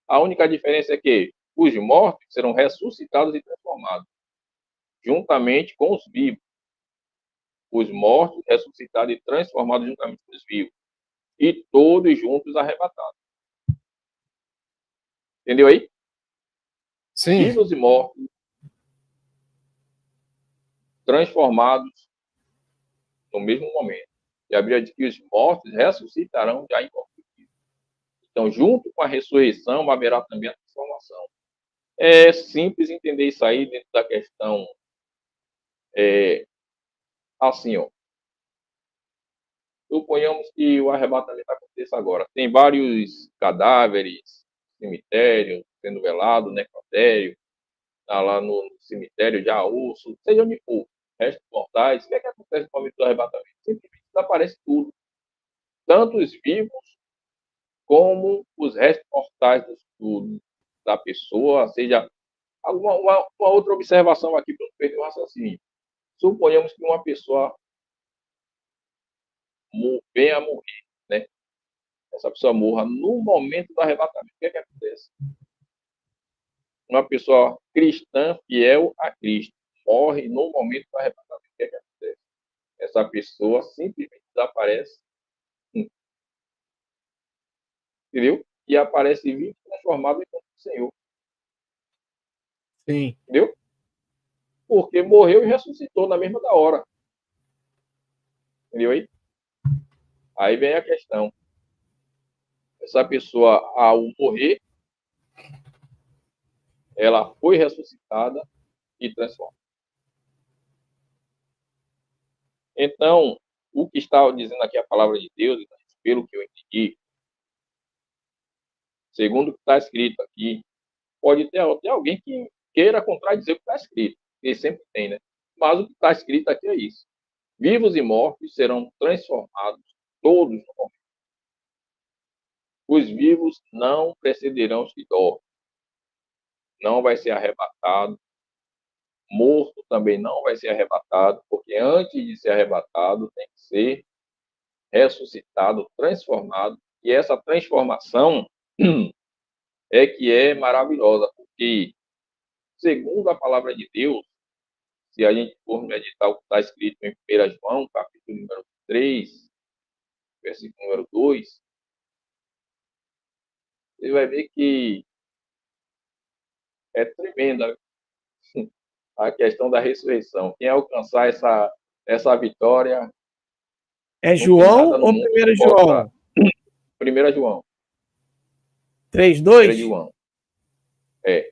B: A única diferença é que os mortos serão ressuscitados e transformados, juntamente com os vivos. Os mortos ressuscitados e transformados juntamente com os vivos. E todos juntos arrebatados. Entendeu aí?
A: Sim.
B: Vivos e mortos transformados no mesmo momento. E a Bíblia diz que os mortos ressuscitarão já incorruptíveis. Então, junto com a ressurreição, haverá também a transformação. É simples entender isso aí dentro da questão. Assim, ó. Suponhamos que o arrebatamento aconteça agora. Tem vários cadáveres, cemitério, sendo velado, necrotério, tá lá no cemitério, já osso, seja onde for, restos mortais. O que é que acontece no momento do arrebatamento? Simplesmente desaparece tudo. Tanto os vivos como os restos mortais da pessoa, seja uma outra observação aqui para não perder o raciocínio. Suponhamos que uma pessoa venha a morrer, né? Essa pessoa morra no momento do arrebatamento. O que é que acontece? Uma pessoa cristã, fiel a Cristo, morre no momento do arrebatamento. O que é que acontece? Essa pessoa simplesmente desaparece, entendeu? E aparece vivo transformado em corpo do Senhor.
A: Sim.
B: Entendeu? Porque morreu e ressuscitou na mesma da hora. Entendeu aí? Aí vem a questão. Essa pessoa, ao morrer, ela foi ressuscitada e transformada. Então, o que está dizendo aqui a palavra de Deus, pelo que eu entendi, segundo o que está escrito aqui, pode ter alguém que queira contradizer o que está escrito, que sempre tem, né? Mas o que está escrito aqui é isso. Vivos e mortos serão transformados todos no momento. Os vivos não precederão os que dormem. Não vai ser arrebatado. Morto também não vai ser arrebatado, porque antes de ser arrebatado tem que ser ressuscitado, transformado. E essa transformação é que é maravilhosa, porque, segundo a palavra de Deus, se a gente for meditar o que está escrito em 1 João, capítulo número 3, versículo número 2, você vai ver que é tremenda a questão da ressurreição. Quem alcançar essa vitória,
A: É
B: não tem
A: João
B: nada no
A: ou
B: mundo
A: 1
B: que possa.
A: João?
B: 1 João. 1
A: 3:2?
B: João. É.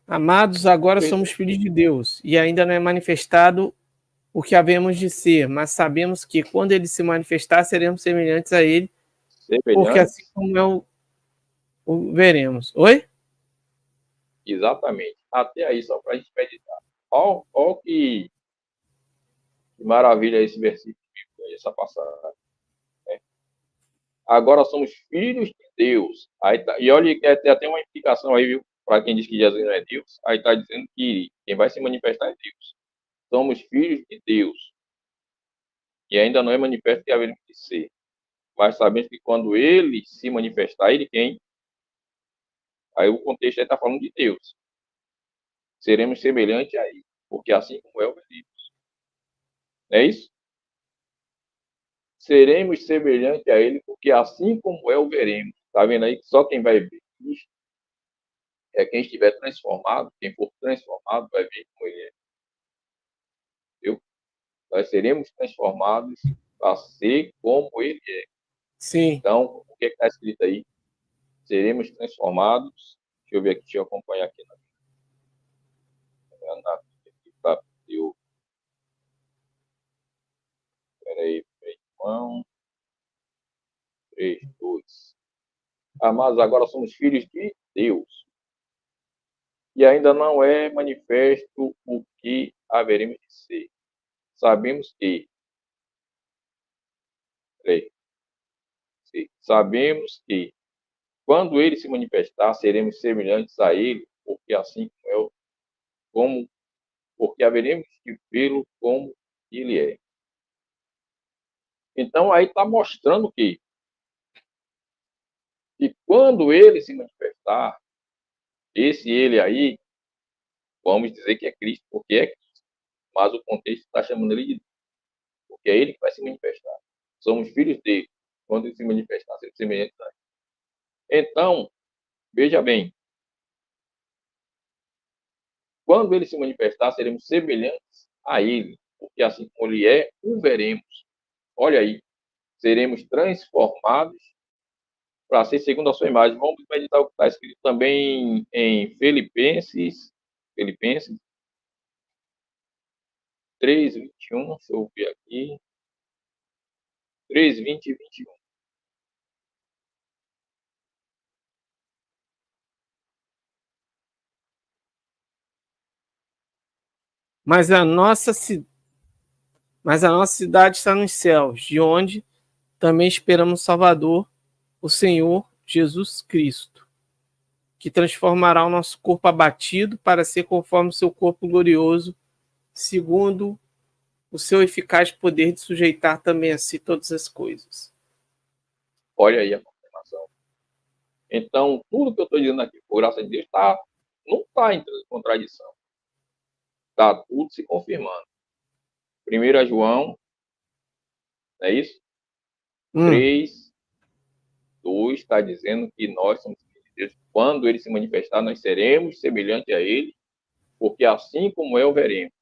A: Amados, agora somos filhos de Deus, e ainda não é manifestado o que havemos de ser, mas sabemos que quando ele se manifestar, seremos semelhantes a ele, porque assim
B: Semelhantes.
A: como o veremos. Oi?
B: Exatamente. Até aí, só para a gente meditar. Olha que maravilha esse versículo, essa passagem. Agora somos filhos de Deus. Aí tá, e olha que tem até uma implicação aí, viu? Para quem diz que Jesus não é Deus. Aí está dizendo que quem vai se manifestar é Deus. Somos filhos de Deus. E ainda não é manifesto que haveremos de ser. Mas sabemos que quando ele se manifestar, ele quem? Aí o contexto aí está falando de Deus. Seremos semelhantes a ele. Porque assim como é o veremos. Não é isso? Seremos semelhantes a ele, porque assim como é o veremos. Está vendo aí que só quem vai ver Cristo é quem estiver transformado, quem for transformado vai ver como ele é. Entendeu? Nós seremos transformados para ser como ele é.
A: Sim.
B: Então, o que está escrito aí? Seremos transformados. Deixa eu ver aqui, deixa eu acompanhar aqui na tá, peraí, João 3, 2. Amados, agora somos filhos de Deus. E ainda não é manifesto o que haveremos de ser. Sabemos que, sabemos que quando ele se manifestar, seremos semelhantes a ele, porque assim como porque haveremos de vê-lo como ele é. Então aí está mostrando que quando ele se manifestar, esse ele aí, vamos dizer que é Cristo, porque é Cristo, mas o contexto está chamando ele de Deus, porque é ele que vai se manifestar. Somos filhos dele. Quando ele se manifestar, seremos semelhantes a ele. Então, veja bem, quando ele se manifestar, seremos semelhantes a ele, porque assim como ele é, o veremos. Olha aí, seremos transformados para ser segundo a sua imagem. Vamos meditar o que está escrito também em Filipenses 3, 21, deixa eu ver aqui, 3, 20 e 21.
A: Mas a nossa, mas a nossa cidade está nos céus, de onde também esperamos o Salvador, o Senhor Jesus Cristo, que transformará o nosso corpo abatido para ser conforme o seu corpo glorioso, segundo o seu eficaz poder de sujeitar também a si todas as coisas.
B: Olha aí a confirmação. Então, tudo que eu estou dizendo aqui, por graça de Deus, não está em contradição. Está tudo se confirmando. 1 João, é isso? 3, 2 está dizendo que nós somos filhos de Deus. Quando ele se manifestar, nós seremos semelhantes a ele, porque assim como é, o veremos.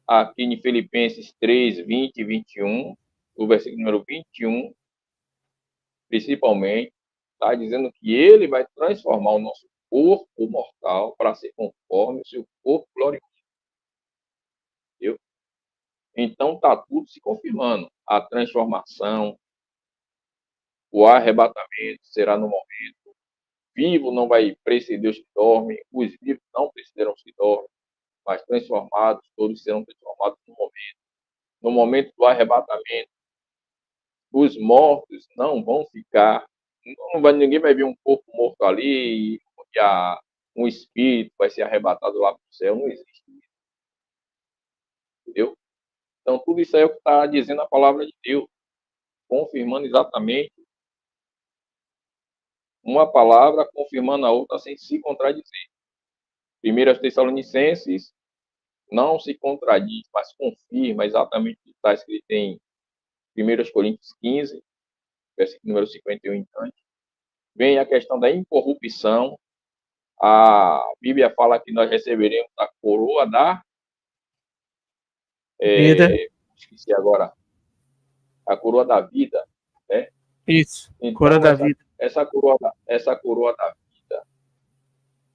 B: Aqui em Filipenses 3, 20 e 21, o versículo número 21, principalmente, está dizendo que ele vai transformar o nosso corpo mortal para ser conforme o seu corpo glorioso. Entendeu? Então está tudo se confirmando. A transformação, o arrebatamento será no momento. Vivo não vai preceder os que dormem, os vivos não precederão os que dormem, mas transformados, todos serão transformados no momento. No momento do arrebatamento, os mortos não vão ficar, ninguém vai ver um corpo morto ali e um espírito vai ser arrebatado lá para o céu, não existe isso, entendeu? Então, tudo isso aí é o que está dizendo a palavra de Deus, confirmando exatamente uma palavra, confirmando a outra sem se contradizer. 1 Tessalonicenses não se contradiz, mas confirma exatamente o que está escrito em 1 Coríntios 15, versículo número 51 em diante. Vem a questão da incorrupção. A Bíblia fala que nós receberemos a coroa
A: Vida.
B: esqueci agora, a coroa da vida, né?
A: Isso. Cora
B: Então,
A: da vida.
B: essa coroa da vida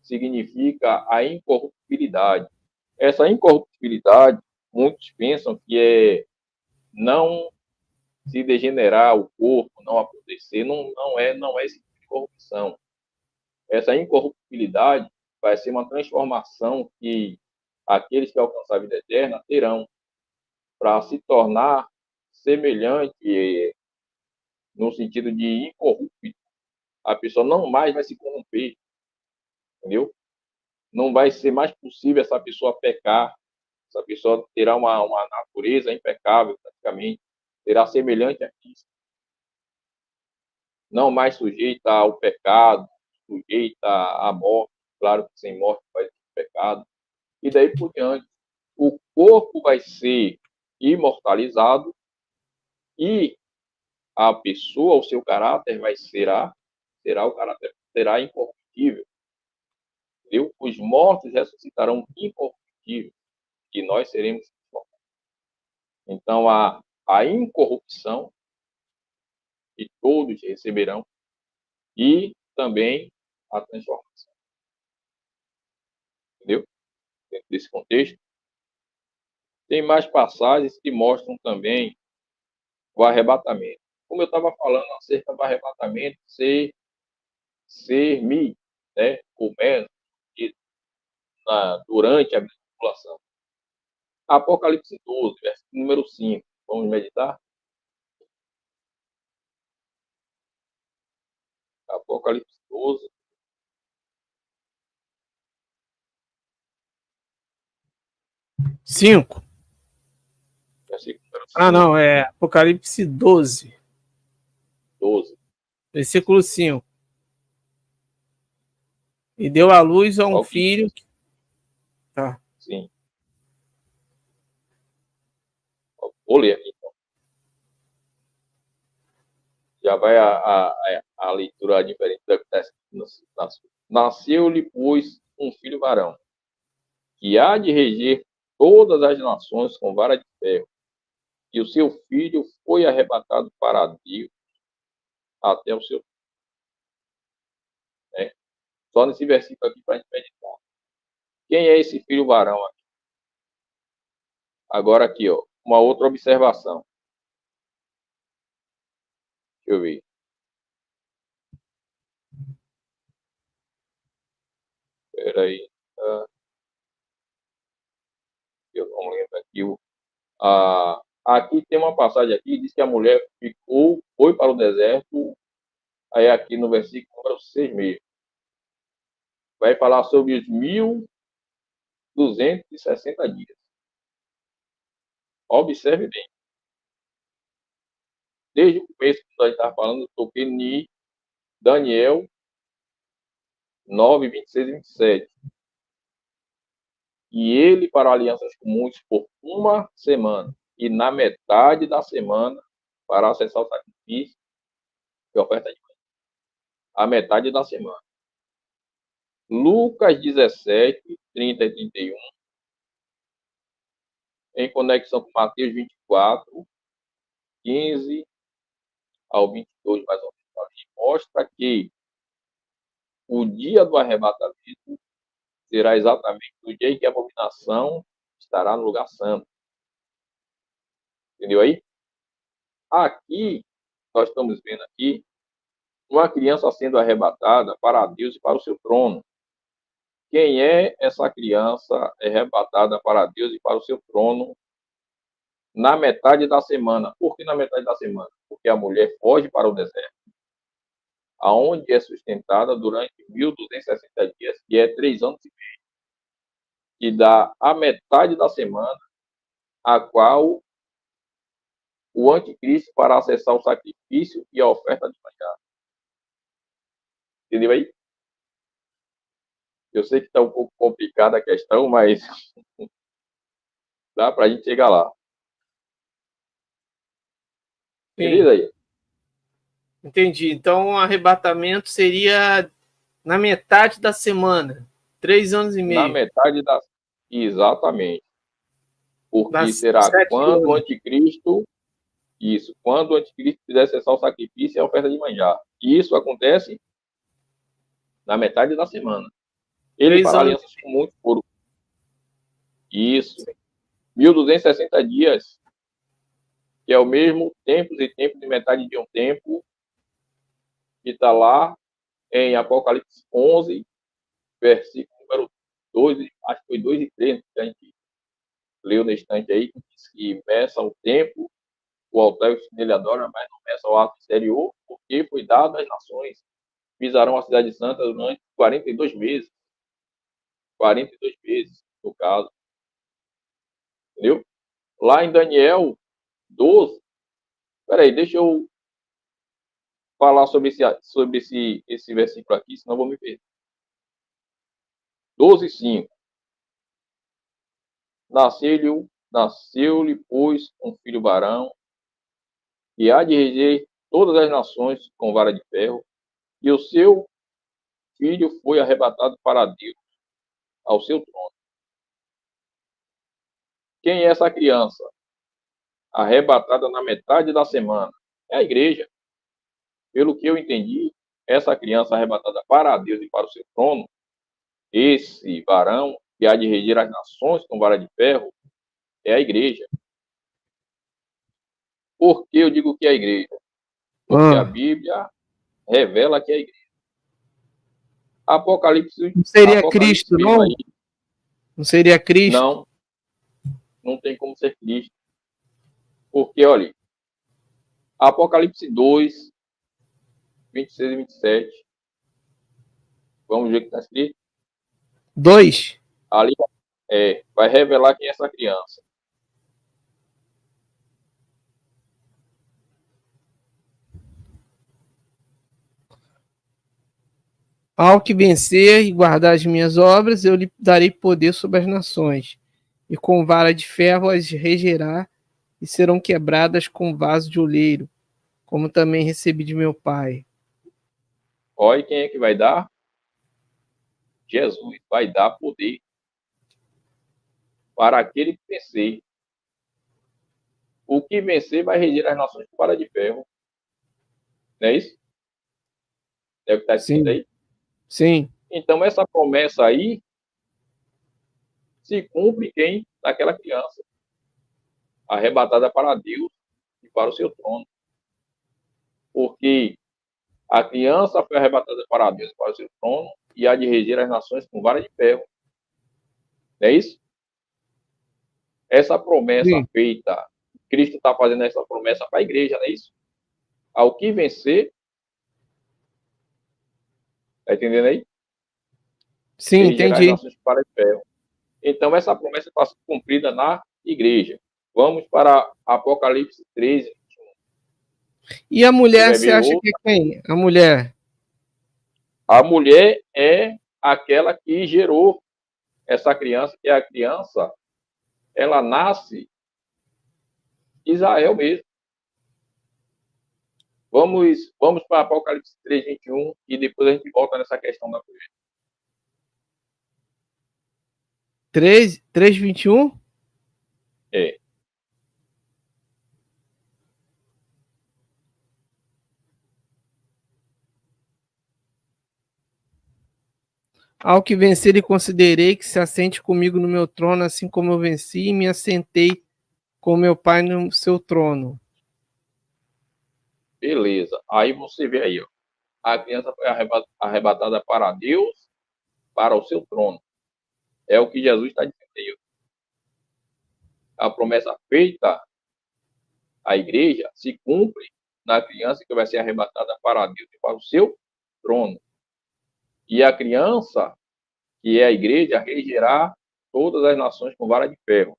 B: significa a incorruptibilidade. Essa incorruptibilidade, muitos pensam que é não se degenerar o corpo, não apodrecer, não é esse tipo de corrupção. Essa incorruptibilidade vai ser uma transformação que aqueles que alcançam a vida eterna terão para se tornar semelhante no sentido de incorrupto. A pessoa não mais vai se corromper, entendeu? Não vai ser mais possível essa pessoa pecar. Essa pessoa terá uma natureza impecável, praticamente. Será semelhante a Cristo. Não mais sujeita ao pecado, sujeita à morte. Claro que sem morte vai ter pecado. E daí por diante. O corpo vai ser imortalizado e a pessoa, o seu caráter será o caráter, será incorruptível. Entendeu? Os mortos ressuscitarão incorruptíveis e nós seremos incorruptíveis. Então, a incorrupção e todos receberão, e também a transformação. Entendeu? Dentro desse contexto. Tem mais passagens que mostram também o arrebatamento. Como eu estava falando acerca do arrebatamento ser mil, né, ou menos, durante a tribulação. Apocalipse 12, versículo número 5. Vamos meditar? Apocalipse 12.
A: 5.
B: Versículo número
A: Ah,
B: 5,
A: não, é Apocalipse 12,
B: 12.
A: versículo 5. E deu à luz a um
B: Olha o que
A: filho.
B: diz.
A: Tá.
B: Sim. Vou ler aqui, então. Já vai a leitura diferente da que está escrito. Nasceu-lhe, pois, um filho varão, que há de reger todas as nações com vara de ferro. E o seu filho foi arrebatado para Deus até o seu. Né? Só nesse versículo aqui para a gente meditar. Quem é esse filho varão aqui? Agora aqui, ó, uma outra observação. Deixa eu ver. Espera aí. Eu não lembro aqui. Aqui tem uma passagem aqui, diz que a mulher foi para o deserto, aí aqui no versículo número 6 mesmo. Vai falar sobre os 1260 dias. Observe bem. Desde o começo que nós estávamos falando, eu toquei em Daniel 9, 26 e 27. E ele para alianças comuns por uma semana. E na metade da semana, para acessar o sacrifício e oferta de manhã. A metade da semana. Lucas 17, 30 e 31, em conexão com Mateus 24, 15 ao 22, mais ou menos, mostra que o dia do arrebatamento será exatamente o dia em que a abominação estará no lugar santo. Entendeu aí? Aqui, nós estamos vendo aqui, uma criança sendo arrebatada para Deus e para o seu trono. Quem é essa criança arrebatada para Deus e para o seu trono na metade da semana? Por que na metade da semana? Porque a mulher foge para o deserto, aonde é sustentada durante 1260 dias, que é 3 anos e meio, e dá a metade da semana, a qual o anticristo para acessar o sacrifício e a oferta de manhã. Entendeu aí? Eu sei que está um pouco complicada a questão, mas dá para a gente chegar lá.
A: Sim,
B: Beleza aí?
A: entendi. Então, o arrebatamento seria na metade da semana, 3 anos e
B: Na
A: meio,
B: metade da. Exatamente. Porque
A: das
B: será
A: 7
B: quando o
A: anos.
B: anticristo. Isso. Quando o anticristo fizer cessar o sacrifício e a oferta de manjar. E isso acontece na metade da semana. Ele
A: Três
B: para
A: anos.
B: alianças comuns por. Isso. 1260 dias, que é o mesmo tempo e tempo de metade de um tempo, que está lá em Apocalipse 11, versículo número 2, acho que foi 2 e 3, que a gente leu na estante aí, que diz que meça o tempo, o altar que nele adora, mas não meça o ato exterior, porque foi dado às nações, pisarão a cidade santa durante 42 meses. 42 meses, no caso. Entendeu? Lá em Daniel 12, peraí, deixa eu falar sobre esse versículo aqui, senão eu vou me perder. 12, 5. Nasceu-lhe, pois, um filho varão, que há de reger todas as nações com vara de ferro, e o seu filho foi arrebatado para Deus, ao seu trono. Quem é essa criança? Arrebatada na metade da semana. É a igreja. Pelo que eu entendi, essa criança arrebatada para Deus e para o seu trono, esse varão que há de regir as nações com vara de ferro, é a igreja. Por que eu digo que é a igreja? Porque a
A: Ah,
B: Bíblia revela que é a igreja. Apocalipse,
A: não seria
B: Apocalipse
A: Cristo,
B: mesmo
A: não?
B: aí,
A: Não seria Cristo?
B: não, não tem como ser Cristo. Porque, olha, Apocalipse 2, 26 e 27, vamos ver o que está escrito.
A: 2.
B: Ali vai revelar quem é essa criança.
A: Ao que vencer e guardar as minhas obras, eu lhe darei poder sobre as nações, e com vara de ferro as regerá, e serão quebradas com vaso de oleiro, como também recebi de meu Pai.
B: Olha quem é que vai dar? Jesus vai dar poder para aquele que vencer. O que vencer vai reger as nações com vara de ferro. Não é isso? É o que está escrito
A: Sim,
B: aí?
A: sim,
B: Então, essa promessa aí se cumpre quem? Daquela criança, arrebatada para Deus e para o seu trono. Porque a criança foi arrebatada para Deus e para o seu trono e há de reger as nações com vara de ferro. Não é isso? Essa promessa
A: sim,
B: feita, Cristo está fazendo essa promessa para a igreja, não é isso? Ao que vencer, está entendendo aí?
A: sim,
B: Regerá as
A: entendi.
B: nações com vara de ferro. Então, essa promessa está sendo cumprida na igreja. Vamos para Apocalipse 13.
A: E a
B: Você
A: mulher,
B: vai
A: você
B: ver
A: acha que é
B: outra.
A: quem? A mulher.
B: A mulher é aquela que gerou essa criança, que é a criança, ela nasce Israel mesmo. Vamos para Apocalipse 3, 21 e depois a gente volta nessa questão da mulher.
A: 3:21.
B: É,
A: Ao que vencer e considerei que se assente comigo no meu trono, assim como eu venci e me assentei com meu Pai no seu trono.
B: beleza. Aí você vê aí, ó. A criança foi arrebatada para Deus, para o seu trono. É o que Jesus está dizendo aí. Ó. A promessa feita à igreja se cumpre na criança que vai ser arrebatada para Deus e para o seu trono. E a criança, que é a igreja, regerá todas as nações com vara de ferro.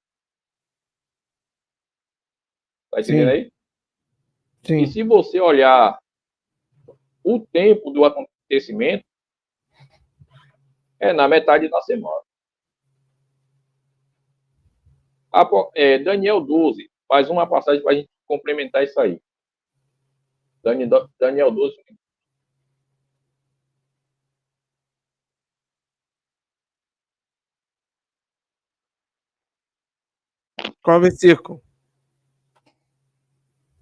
B: Está entendendo
A: Sim,
B: aí? E
A: sim.
B: se você olhar o tempo do acontecimento, é na metade da semana. Daniel 12, mais uma passagem para a gente complementar isso aí. Daniel 12.
A: Qual versículo?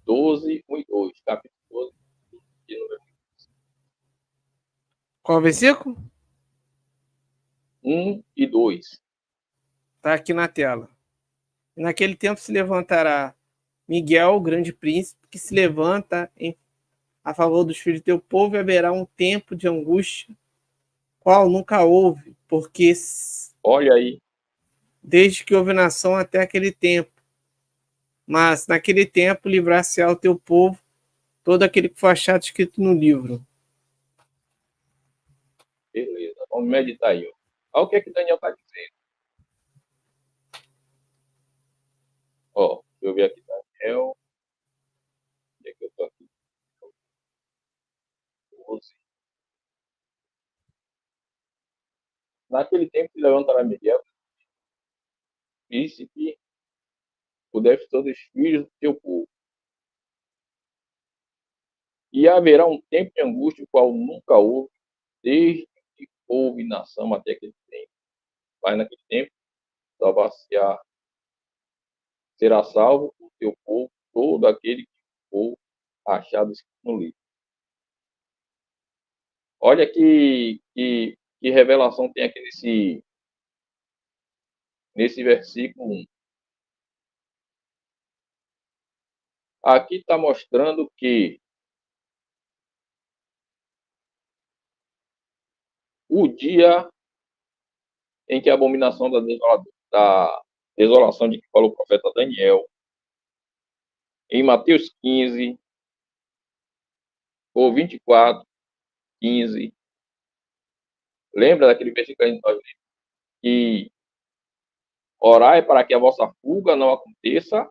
B: 12, 1 e 2. Capítulo 12, de número
A: Qual versículo?
B: 1 e 2.
A: Está aqui na tela. Naquele tempo se levantará Miguel, o grande príncipe, que se levanta a favor dos filhos do teu povo, e haverá um tempo de angústia, qual nunca houve, porque
B: Olha aí,
A: desde que houve nação até aquele tempo. Mas naquele tempo livrar-se-á o teu povo, todo aquele que for achado escrito no livro.
B: beleza. Vamos meditar aí. Ó. Olha o que é que Daniel está dizendo. Ó, deixa eu ver aqui, Daniel. Onde é que eu estou aqui? 12. Naquele tempo se levantará Miguel, príncipe, o defensor dos filhos do teu povo. E haverá um tempo de angústia, o qual nunca houve, desde que houve nação até aquele tempo. Mas naquele tempo, salvar-se-á, será salvo o teu povo, todo aquele que for achado escrito no livro. Olha que revelação tem aqui nesse versículo 1. Aqui está mostrando que o dia em que a abominação da desolação de que falou o profeta Daniel, em Mateus 15, ou 24, 15, lembra daquele versículo que nós lemos? Que orai para que a vossa fuga não aconteça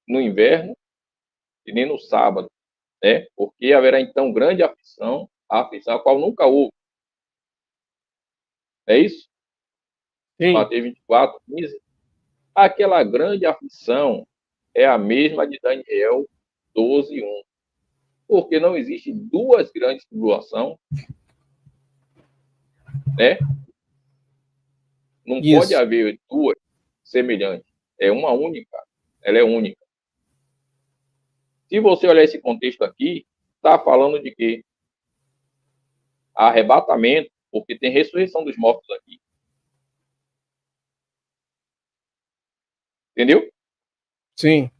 B: no inverno e nem no sábado, né? Porque haverá então grande aflição, a aflição a qual nunca houve. É isso?
A: Sim,
B: Mateus 24, 15. Aquela grande aflição é a mesma de Daniel 12, 1. Porque não existe duas grandes tribulações, né? Não pode
A: isso.
B: haver duas semelhantes. É uma única. Ela é única. Se você olhar esse contexto aqui, está falando de quê? Arrebatamento, porque tem ressurreição dos mortos aqui. Entendeu?
A: Sim.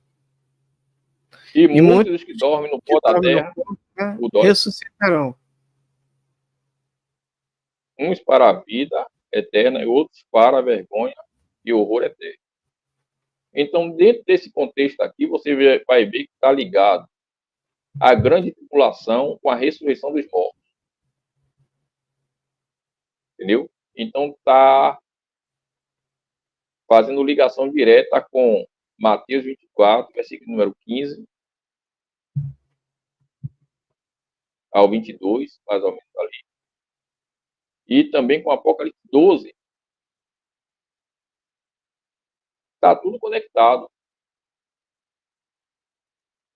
B: E
A: E
B: muitos
A: muitos
B: dos que dormem no
A: que
B: pó da
A: dormem no
B: terra,
A: corpo, né,
B: o dói,
A: ressuscitarão.
B: uns para a vida eterna e outros para a vergonha e horror eterno. Então, dentro desse contexto aqui, você vai ver que está ligado a grande tribulação com a ressurreição dos mortos. Entendeu? Então, está fazendo ligação direta com Mateus 24, versículo número 15 ao 22, mais ou menos ali. E também com Apocalipse 12. Está tudo conectado.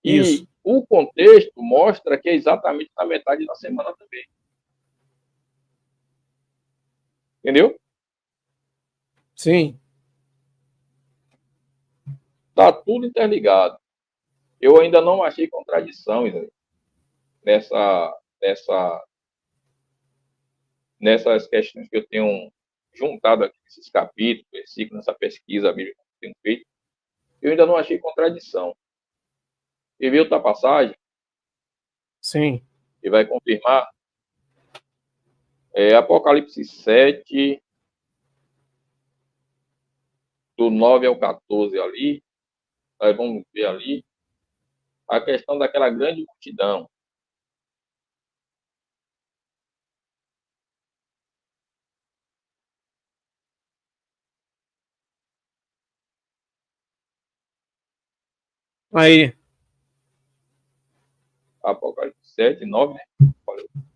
A: Isso.
B: E o contexto mostra que é exatamente na metade da semana também. Entendeu?
A: Sim.
B: Está tudo interligado. Eu ainda não achei contradição, Isaías, nessa, nessas questões que eu tenho juntado aqui, nesses capítulos, versículos, nessa pesquisa bíblica que eu tenho feito. Eu ainda não achei contradição. E veio outra passagem
A: Sim.
B: que vai confirmar, Apocalipse 7, do 9 ao 14 ali, nós vamos ver ali a questão daquela grande multidão.
A: Aí,
B: Apocalipse 7, 9, né?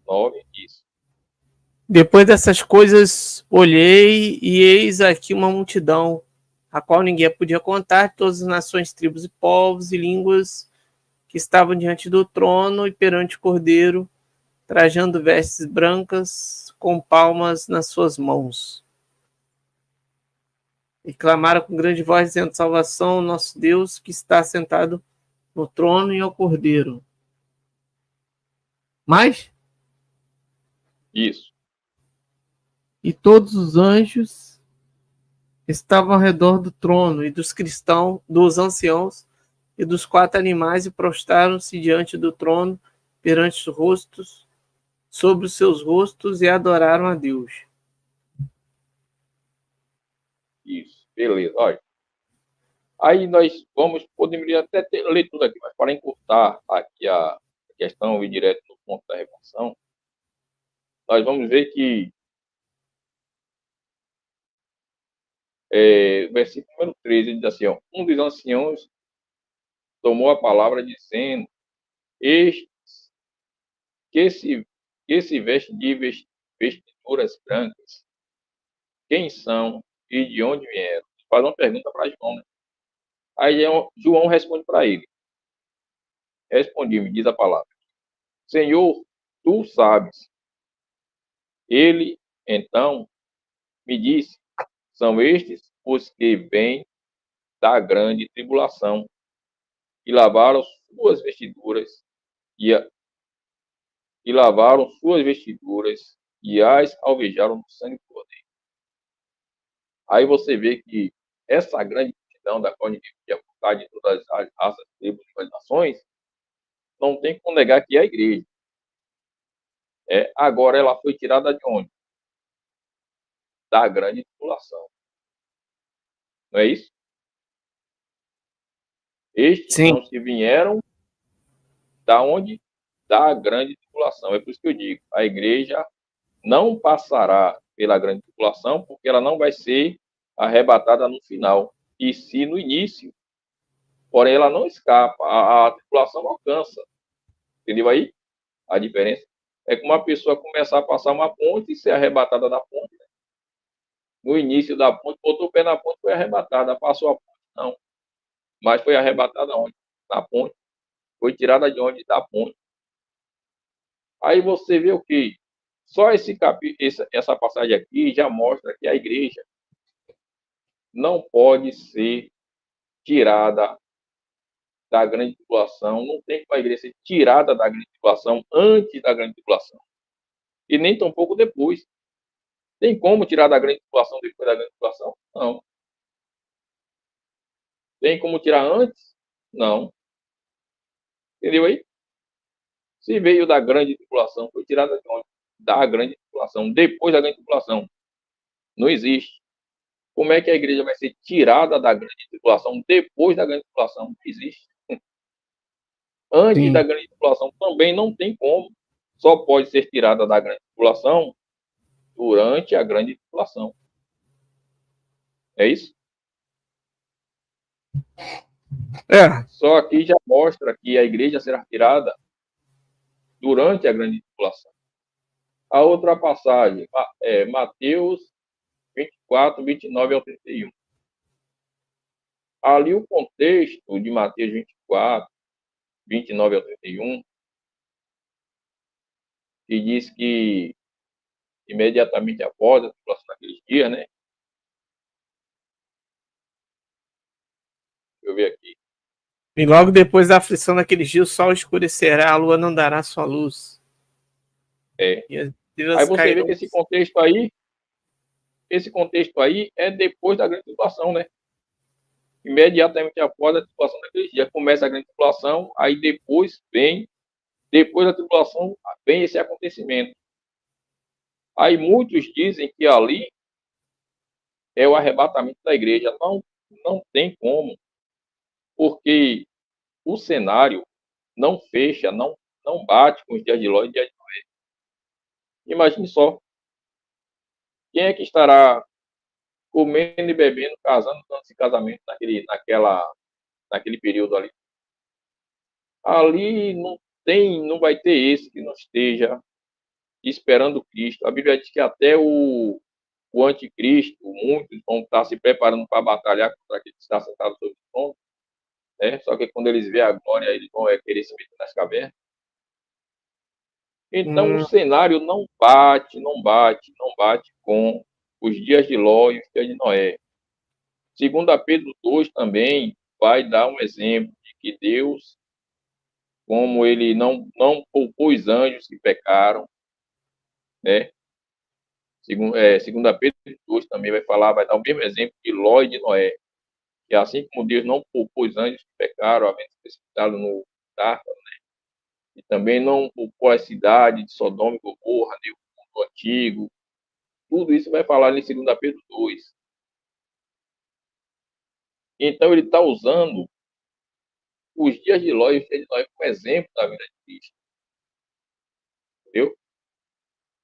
B: 9, isso.
A: depois dessas coisas, olhei e eis aqui uma multidão, a qual ninguém podia contar, todas as nações, tribos e povos e línguas que estavam diante do trono e perante o Cordeiro, trajando vestes brancas, com palmas nas suas mãos. E clamaram com grande voz, dizendo: salvação ao nosso Deus, que está sentado no trono, e ao Cordeiro. Mas,
B: Isso.
A: e todos os anjos estavam ao redor do trono e dos cristãos, dos anciãos e dos quatro animais, e prostraram-se diante do trono, perante os rostos, sobre os seus rostos, e adoraram a Deus.
B: Isso. Beleza. Olha. Aí nós podemos até ler tudo aqui, mas para encurtar aqui a questão e ir direto no ponto da revelação, nós vamos ver que versículo número 13, ele diz assim, ó, um dos anciãos tomou a palavra dizendo, estes que se veste de vestiduras brancas, quem são e de onde vieram? Faz uma pergunta para João, né? Aí João responde para ele. Respondi-me, diz a palavra. Senhor, tu sabes. Ele, então, me disse, são estes os que vêm da grande tribulação e lavaram suas vestiduras e e lavaram suas vestiduras e as alvejaram no sangue do Cordeiro. Aí você vê que essa grande multidão da qual ninguém podia contar, de todas as raças, tribos e nações, não tem como negar que é a igreja. Agora ela foi tirada de onde? Da grande tribulação. Não é isso? Estes
A: Sim,
B: são os que vieram da onde? Da grande tribulação. É por isso que eu digo, a igreja não passará pela grande tribulação, porque ela não vai ser arrebatada no final, e sim no início. Porém, ela não escapa, a tribulação alcança. Entendeu aí a diferença? É como uma pessoa começar a passar uma ponte e ser arrebatada da ponte. No início da ponte, botou o pé na ponte, foi arrebatada, passou a ponte. Não, mas foi arrebatada onde? Na ponte. Foi tirada de onde? Da ponte. Aí você vê o quê? Só esse essa passagem aqui já mostra que a igreja não pode ser tirada da grande tribulação, não tem como a igreja ser tirada da grande tribulação antes da grande tribulação, e nem tampouco depois. Tem como tirar da grande tribulação depois da grande tribulação? Não. Tem como tirar antes? Não. Entendeu aí? Se veio da grande tribulação, foi tirada de onde? Da grande tribulação, depois da grande tribulação. Não existe. Como é que a igreja vai ser tirada da grande tribulação depois da grande tribulação? Não existe. Antes
A: sim.
B: da grande tribulação também não tem como. Só pode ser tirada da grande tribulação durante a grande tribulação. É isso?
A: É,
B: Só aqui já mostra que a igreja será tirada durante a grande tribulação. A outra passagem é Mateus 24, 29 ao 31. Ali o contexto de Mateus 24, 29 ao 31, que diz que imediatamente após a tribulação daqueles dias, né? Deixa eu ver aqui.
A: e logo depois da aflição daqueles dias, o sol escurecerá, a lua não dará sua luz,
B: É.
A: e as
B: Aí
A: estrelas
B: você vê que
A: cairão.
B: esse contexto aí é depois da grande tribulação, né? Imediatamente após a tribulação daqueles dias. Começa a grande tribulação, aí depois da tribulação, vem esse acontecimento. Aí muitos dizem que ali é o arrebatamento da igreja. Não, não tem como, porque o cenário não fecha, não bate com os dias de Ló e dias de Noé. Imagine só, quem é que estará comendo e bebendo, casando, dando-se casamento naquele período ali? Ali não vai ter esse que não esteja esperando Cristo. A Bíblia diz que até o anticristo, muitos vão estar se preparando para batalhar contra aquele que está sentado sobre o trono, né? Só que quando eles verem a glória, eles vão querer se meter nas cavernas. Então o
A: Hum,
B: cenário não bate com os dias de Ló e os dias de Noé. Segundo a Pedro 2 também vai dar um exemplo de que Deus, como ele não poupou os anjos que pecaram, né? Segundo a Pedro 2 também vai dar o mesmo exemplo de Ló e de Noé. Que assim como Deus não poupou os anjos que pecaram, havendo precipitado no Tártaro, e também não poupou a cidade de Sodoma e Gomorra, né, o mundo antigo, tudo isso vai falar em 2 Pedro 2. Então ele está usando os dias de Ló e os dias de Noé como exemplo da vida de Cristo. Entendeu?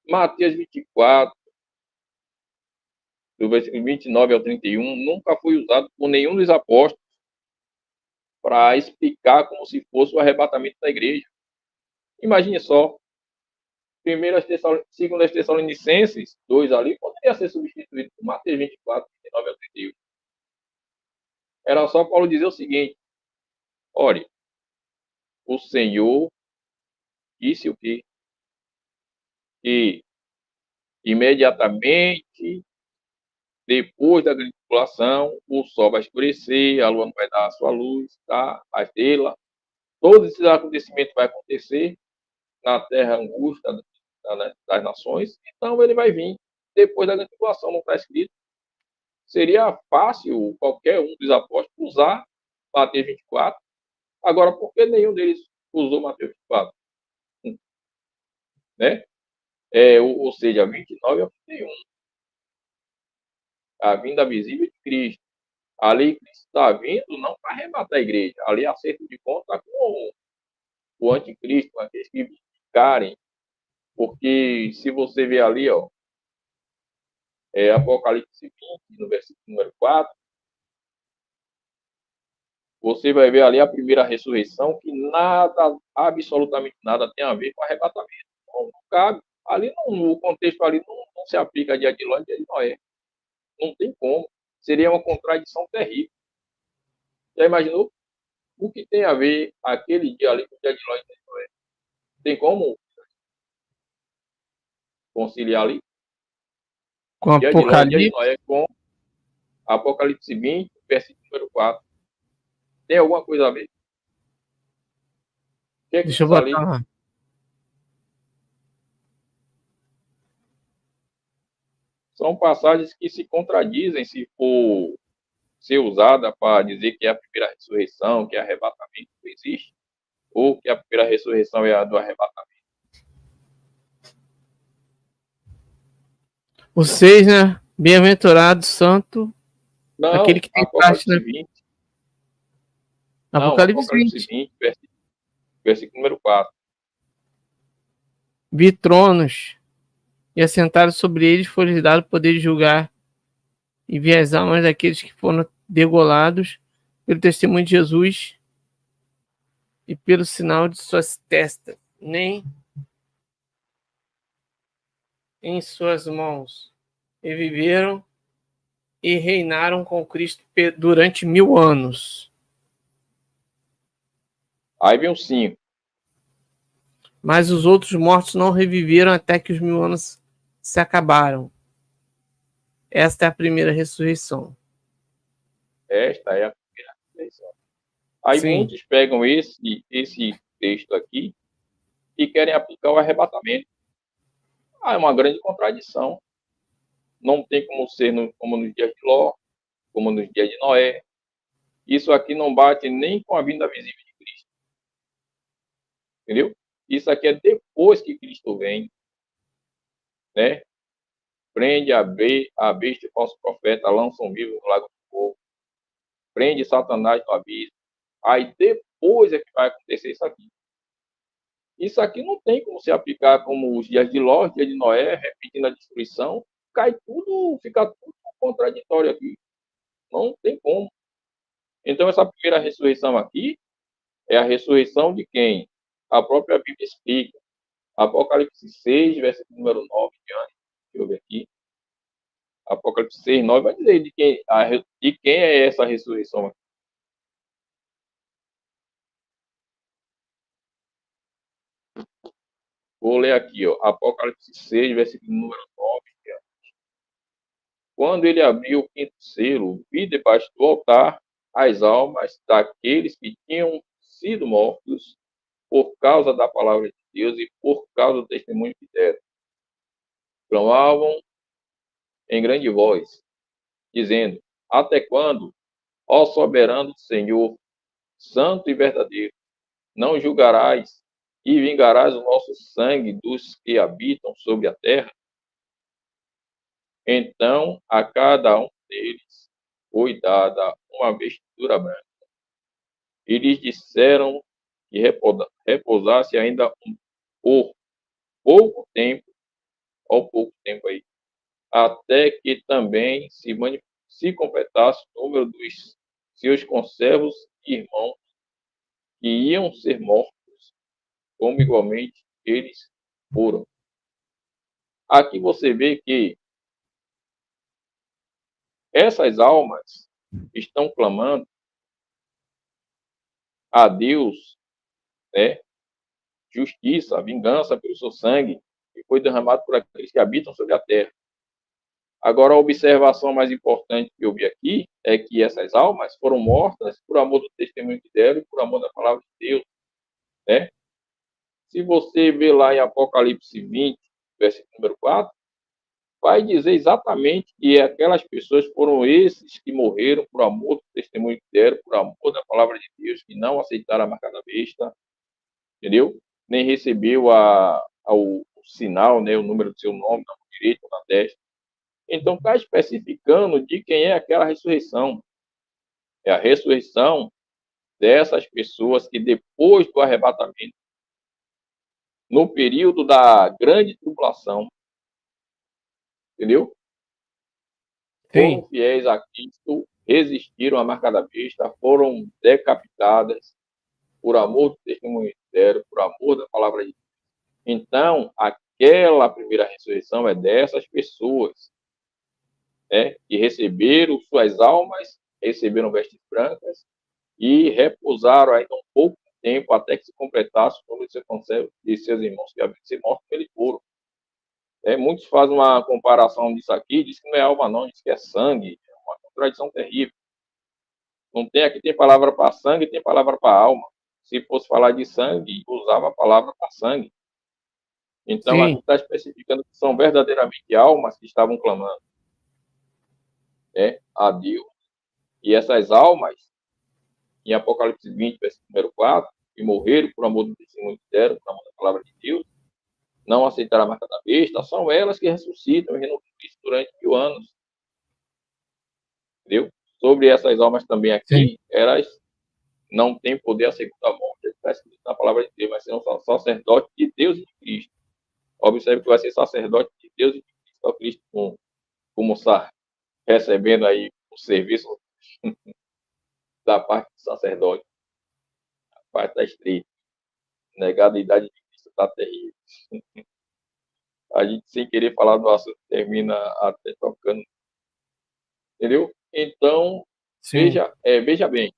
B: Mateus 24, do versículo 29 ao 31, nunca foi usado por nenhum dos apóstolos para explicar como se fosse o arrebatamento da igreja. Imagine só, 2 Tessalonicenses 2 ali, poderia ser substituído por Mateus 24, 29 ao 31. Era só Paulo dizer o seguinte: olha, o Senhor disse o quê? Que imediatamente depois da grande tribulação, o sol vai escurecer, a lua não vai dar a sua luz, tá? A estrela, todos esses acontecimentos vai acontecer, na terra angústia das nações, então ele vai vir depois da grande tribulação, não está escrito. Seria fácil qualquer um dos apóstolos usar Mateus 24. Agora, por que nenhum deles usou Mateus 24? Né? Ou seja, 29 a 31. A vinda visível de Cristo. Ali Cristo está vindo não para arrebatar a igreja. Ali acerto de conta com o anticristo, com aqueles que ficarem. Porque se você ver ali, ó, Apocalipse 20, no versículo número 4, você vai ver ali a primeira ressurreição, que nada, absolutamente nada tem a ver com arrebatamento. Não cabe. Ali o contexto ali não se aplica a dia de Ló e dia de Noé. Não tem como. Seria uma contradição terrível. Já imaginou? O que tem a ver aquele dia ali com o dia de Ló e dia de Noé? Tem como conciliar ali?
A: Com
B: Dia de Ló e dia de
A: Apocalipse.
B: Noé com Apocalipse 20, versículo número 4. Tem alguma coisa a ver? O que é que
A: Deixa eu
B: diz ali?
A: botar lá.
B: São passagens que se contradizem se for ser usada para dizer que é a primeira ressurreição, que é arrebatamento não existe, ou que a primeira ressurreição é a do arrebatamento.
A: O 6, né? Bem-aventurado, santo, aquele
B: Não,
A: que tem parte na
B: Apocalipse 20. Não,
A: Apocalipse
B: Apocalipse
A: 20.
B: 20, versículo número 4.
A: Vi tronos, e assentados sobre eles foi-lhes dado o poder de julgar, e vi as almas daqueles que foram degolados pelo testemunho de Jesus e pelo sinal de suas testas, nem em suas mãos, e viveram e reinaram com Cristo durante 1000 anos.
B: Aí vem o 5.
A: Mas os outros mortos não reviveram até que os 1000 anos se acabaram. Esta é a primeira ressurreição.
B: Esta é a primeira ressurreição. Aí
A: Sim.
B: muitos pegam esse texto aqui e querem aplicar o arrebatamento. É uma grande contradição. Não tem como ser como nos dias de Ló, como nos dias de Noé. Isso aqui não bate nem com a vinda visível de Cristo. Entendeu? Isso aqui é depois que Cristo vem, né? Prende a besta e falso profeta, lançam vivo no lago do fogo, prende Satanás no abismo. Aí depois é que vai acontecer isso aqui. Isso aqui não tem como se aplicar como os dias de Ló, os dias de Noé, repetindo a destruição. Cai tudo, fica tudo contraditório aqui. Não tem como. Então, essa primeira ressurreição aqui é a ressurreição de quem? A própria Bíblia explica. Apocalipse 6, versículo número 9 diante. Deixa eu ver aqui. Apocalipse 6, 9 vai dizer de quem é essa ressurreição aqui. Vou ler aqui, ó. Apocalipse 6, versículo número 9. Quando ele abriu o quinto selo, vi debaixo do altar as almas daqueles que tinham sido mortos por causa da palavra de Deus e por causa do testemunho que deram. Clamavam em grande voz, dizendo: Até quando, ó soberano Senhor, santo e verdadeiro, não julgarás e vingarás o nosso sangue dos que habitam sobre a terra? Então a cada um deles foi dada uma vestidura branca. E lhes disseram que repousasse ainda por pouco tempo, ou pouco tempo aí, até que também se completasse o número dos seus conservos e irmãos que iam ser mortos, como igualmente eles foram. Aqui você vê que essas almas estão clamando a Deus, né, justiça, vingança pelo seu sangue que foi derramado por aqueles que habitam sobre a terra. Agora, a observação mais importante que eu vi aqui é que essas almas foram mortas por amor do testemunho que deram e por amor da palavra de Deus, né? se você ver lá em Apocalipse 20, versículo número 4, vai dizer exatamente que aquelas pessoas foram esses que morreram por amor do testemunho que deram, por amor da palavra de Deus, que não aceitaram a marca da besta, entendeu? Nem recebeu o sinal, né, o número do seu nome, na mão direita ou na testa. Então, está especificando de quem é aquela ressurreição. É a ressurreição dessas pessoas que depois do arrebatamento, no período da grande tribulação, entendeu? Foram
A: Sim.
B: fiéis a Cristo, resistiram à marca da besta, foram decapitadas por amor do testemunho sincero, por amor da palavra de Deus. Então, aquela primeira ressurreição é dessas pessoas, né, que receberam suas almas, receberam vestes brancas e repousaram ainda um pouco de tempo até que se completasse o número de seus irmãos que haviam sido mortos pelo couro. Muitos fazem uma comparação disso aqui, diz que não é alma não, diz que é sangue, é uma contradição terrível. Não tem, aqui tem palavra para sangue e tem palavra para alma. Se fosse falar de sangue, usava a palavra para sangue. Então, aqui
A: Sim.
B: está especificando que são verdadeiramente almas que estavam clamando, a Deus. E essas almas, em Apocalipse 20, versículo número 4, que morreram por amor do testemunho que deram, por amor da palavra de Deus, não aceitaram a marca da besta, são elas que ressuscitam e renovam Cristo durante 1000 anos. Entendeu? Sobre essas almas também
A: Sim.
B: aqui, elas não têm poder a segunda morte. Está escrito na palavra de Deus, mas serão sacerdotes de Deus e de Cristo. Observe que vai ser sacerdote de Deus e de Cristo. O Cristo como está recebendo aí o serviço da parte do sacerdote, a parte da estreita. Negada a idade de Cristo está terrível. A gente, sem querer falar do assunto, termina até tocando. Entendeu? Então,
A: Sim.
B: veja bem,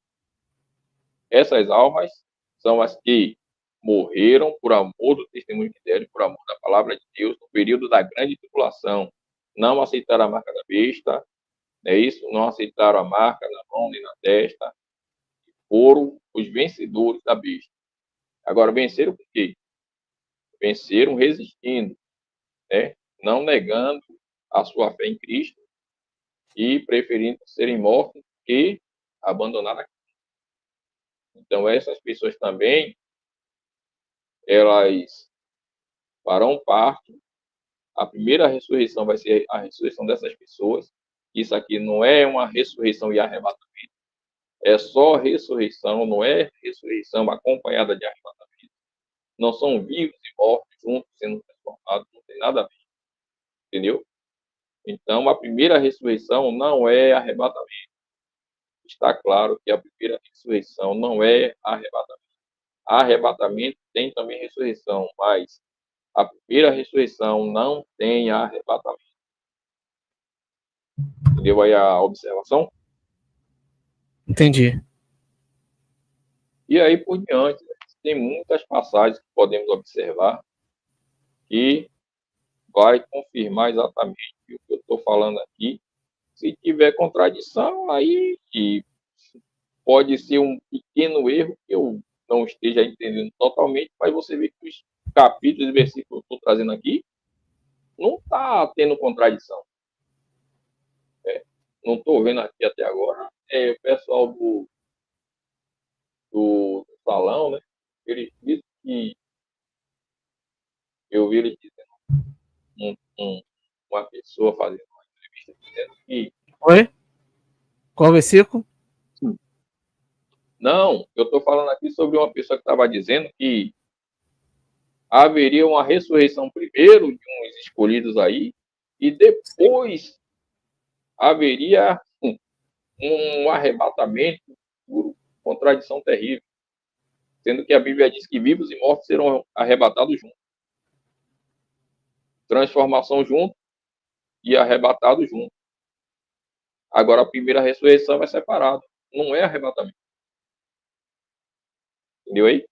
B: essas almas são as que morreram por amor do testemunho que deram, por amor da palavra de Deus, no período da grande tribulação. Não aceitaram a marca da besta, é isso? Não aceitaram a marca na mão nem na testa. Foram os vencedores da besta. Agora, venceram por quê? Venceram resistindo, né? Não negando a sua fé em Cristo e preferindo serem mortos que abandonar a Cristo. Então, essas pessoas também, elas farão parte. A primeira ressurreição vai ser a ressurreição dessas pessoas. Isso aqui não é uma ressurreição e arrebatamento. É só ressurreição, não é ressurreição acompanhada de arrebatamento. Não são vivos e mortos juntos sendo transformados, não tem nada a ver. Entendeu? Então, a primeira ressurreição não é arrebatamento. Está claro que a primeira ressurreição não é arrebatamento. Arrebatamento tem também ressurreição, mas a primeira ressurreição não tem arrebatamento. Entendeu aí a observação?
A: Entendi.
B: E aí por diante, tem muitas passagens que podemos observar que vai confirmar exatamente o que eu estou falando aqui. Se tiver contradição, aí pode ser um pequeno erro que eu não esteja entendendo totalmente, mas você vê que os capítulos e versículos que eu estou trazendo aqui não está tendo contradição. Não estou vendo aqui até agora. O pessoal do salão, né? Ele disse que eu vi ele dizendo uma pessoa fazendo uma entrevista dizendo que
A: Oi? Qual versículo?
B: não, eu estou falando aqui sobre uma pessoa que estava dizendo que haveria uma ressurreição primeiro de uns escolhidos aí e depois haveria um arrebatamento por contradição terrível, sendo que a Bíblia diz que vivos e mortos serão arrebatados juntos. Transformação junto e arrebatado junto. Agora, a primeira ressurreição é separada. Não é arrebatamento. Entendeu aí?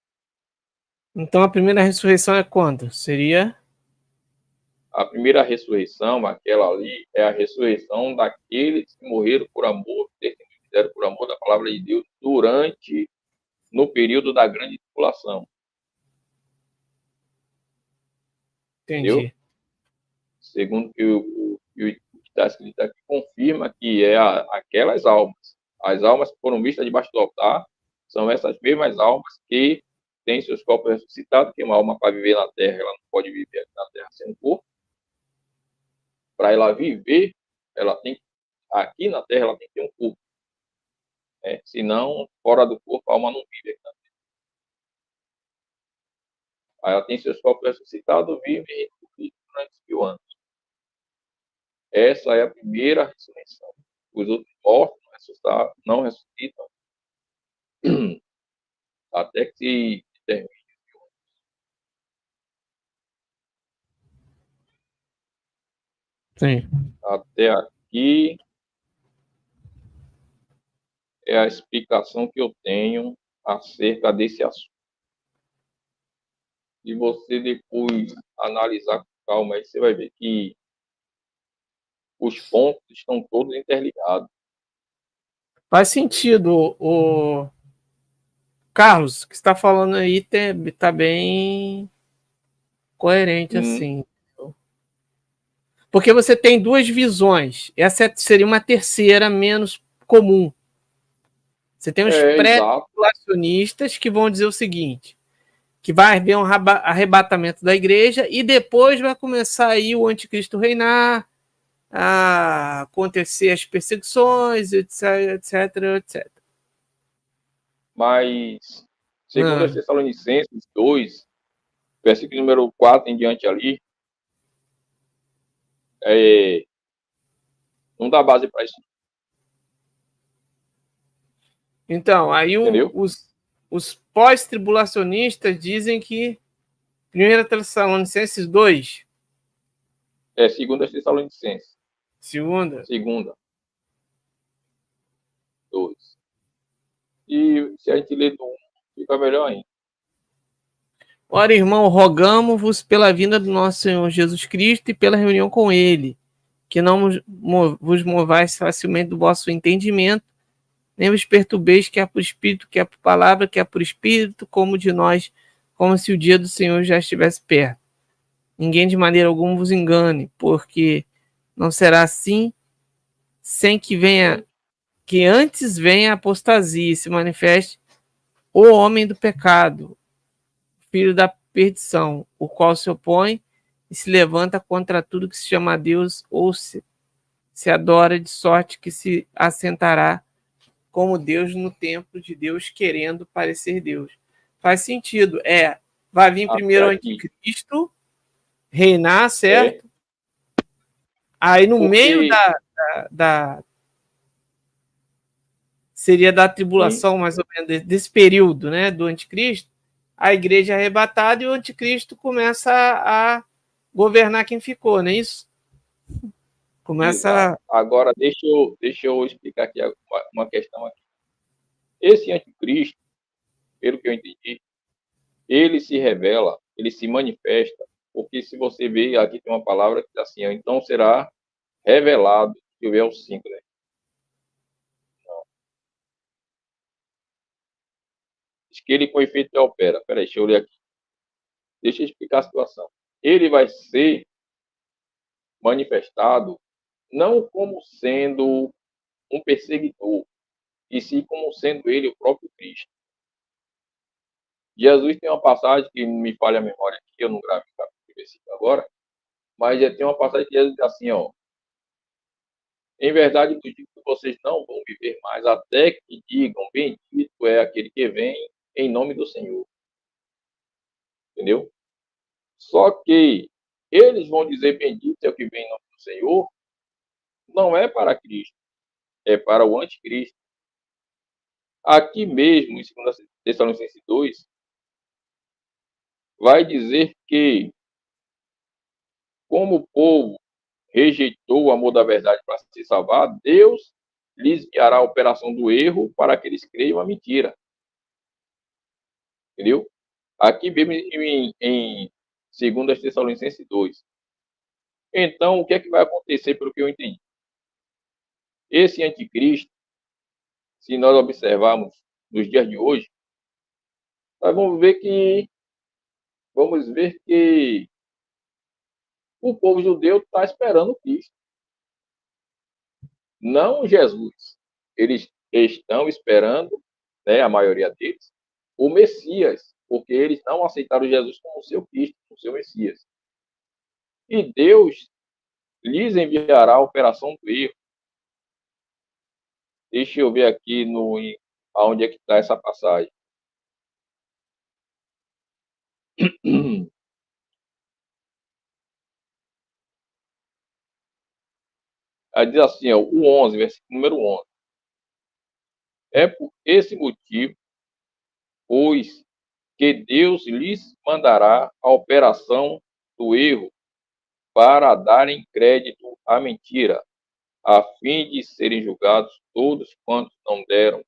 A: Então a primeira ressurreição é quando? Seria?
B: A primeira ressurreição, aquela ali, é a ressurreição daqueles que morreram por amor, fizeram por amor da palavra de Deus, no período da grande tribulação. entendeu?
A: Entendi.
B: Segundo o que está escrito aqui, confirma que é aquelas almas. As almas que foram vistas debaixo do altar são essas mesmas almas que têm seus corpos ressuscitados, que uma alma para viver na terra, ela não pode viver aqui na terra sem corpo. Para ela viver, ela tem aqui na terra, ela tem que ter um corpo. Né? Senão, fora do corpo, a alma não vive aqui na terra. Aí ela tem seus corpos ressuscitados, vive durante 1000 anos. Essa é a primeira ressurreição. Os outros mortos não ressuscitam até que se termine.
A: Sim.
B: Até aqui é a explicação que eu tenho acerca desse assunto. Se você depois analisar com calma, aí você vai ver que os pontos estão todos interligados.
A: Faz sentido, o Carlos, o que você está falando aí tá bem coerente
B: Hum,
A: assim. Porque você tem duas visões. Essa seria uma terceira menos comum. Você tem os
B: exato.
A: pré-tribulacionistas que vão dizer o seguinte: que vai haver um arrebatamento da igreja e depois vai começar aí o anticristo reinar, a acontecer as perseguições, etc, etc, etc.
B: Mas, segundo
A: Ah,
B: as Tessalonicenses 2, versículo número 4 em diante ali, é, não dá base para isso,
A: então, aí
B: entendeu?
A: os pós-tribulacionistas dizem que 1 Tessalonicenses 2,
B: É segundo as Tessalonicenses,
A: segunda.
B: segunda, 2. E se a gente lê do 1, fica melhor ainda.
A: Ora, irmão, rogamo-vos pela vinda do nosso Senhor Jesus Cristo e pela reunião com Ele, que não vos movais facilmente do vosso entendimento, nem vos perturbeis, quer por espírito, quer por palavra, quer por espírito, como de nós, como se o dia do Senhor já estivesse perto. Ninguém de maneira alguma vos engane, porque não será assim, sem que venha, que antes venha a apostasia e se manifeste o homem do pecado, filho da perdição, o qual se opõe e se levanta contra tudo que se chama Deus ou se adora, de sorte que se assentará como Deus no templo de Deus, querendo parecer Deus. Faz sentido. Vai vir
B: Até
A: primeiro o
B: aqui.
A: anticristo, reinar,
B: É,
A: certo? Aí no meio
B: porque,
A: da seria da
B: sim,
A: tribulação, mais ou menos, desse período, né, do anticristo, a igreja é arrebatada e o anticristo começa a governar quem ficou, não é isso?
B: exato.
A: Começa.
B: Agora, deixa eu explicar aqui uma questão aqui. Esse anticristo, pelo que eu entendi, ele se revela, ele se manifesta, porque se você ver, aqui tem uma palavra que diz assim, ó, então será revelado, que eu ver o 5, né? Diz que ele com efeito opera. Peraí, deixa eu ler aqui. Deixa eu explicar a situação. Ele vai ser manifestado não como sendo um perseguidor, e sim como sendo ele o próprio Cristo. Jesus tem uma passagem que me falha a memória aqui, eu não gravei o capítulo versículo agora, mas já tem uma passagem que Jesus diz assim, ó, em verdade, eu digo que vocês não vão viver mais até que digam, bendito é aquele que vem em nome do Senhor. Entendeu? Só que eles vão dizer bendito é o que vem em nome do Senhor, não é para Cristo, é para o anticristo. Aqui mesmo, em 2 Tessalonicenses 2, vai dizer que, como o povo rejeitou o amor da verdade para se salvar, Deus lhes guiará a operação do erro para que eles creiam a mentira. Entendeu? Aqui mesmo em 2 Tessalonicenses 2. Então, o que é que vai acontecer, pelo que eu entendi? Esse anticristo, se nós observarmos nos dias de hoje, nós vamos ver que o povo judeu está esperando Cristo, não Jesus. Eles estão esperando, né, a maioria deles, o Messias, porque eles não aceitaram Jesus como seu Cristo, como seu Messias. E Deus lhes enviará a operação do erro. Deixa eu ver aqui aonde é que está essa passagem. Aí diz assim, ó, o 11, versículo número 11. É por esse motivo, pois, que Deus lhes mandará a operação do erro para darem crédito à mentira, a fim de serem julgados todos quantos não deram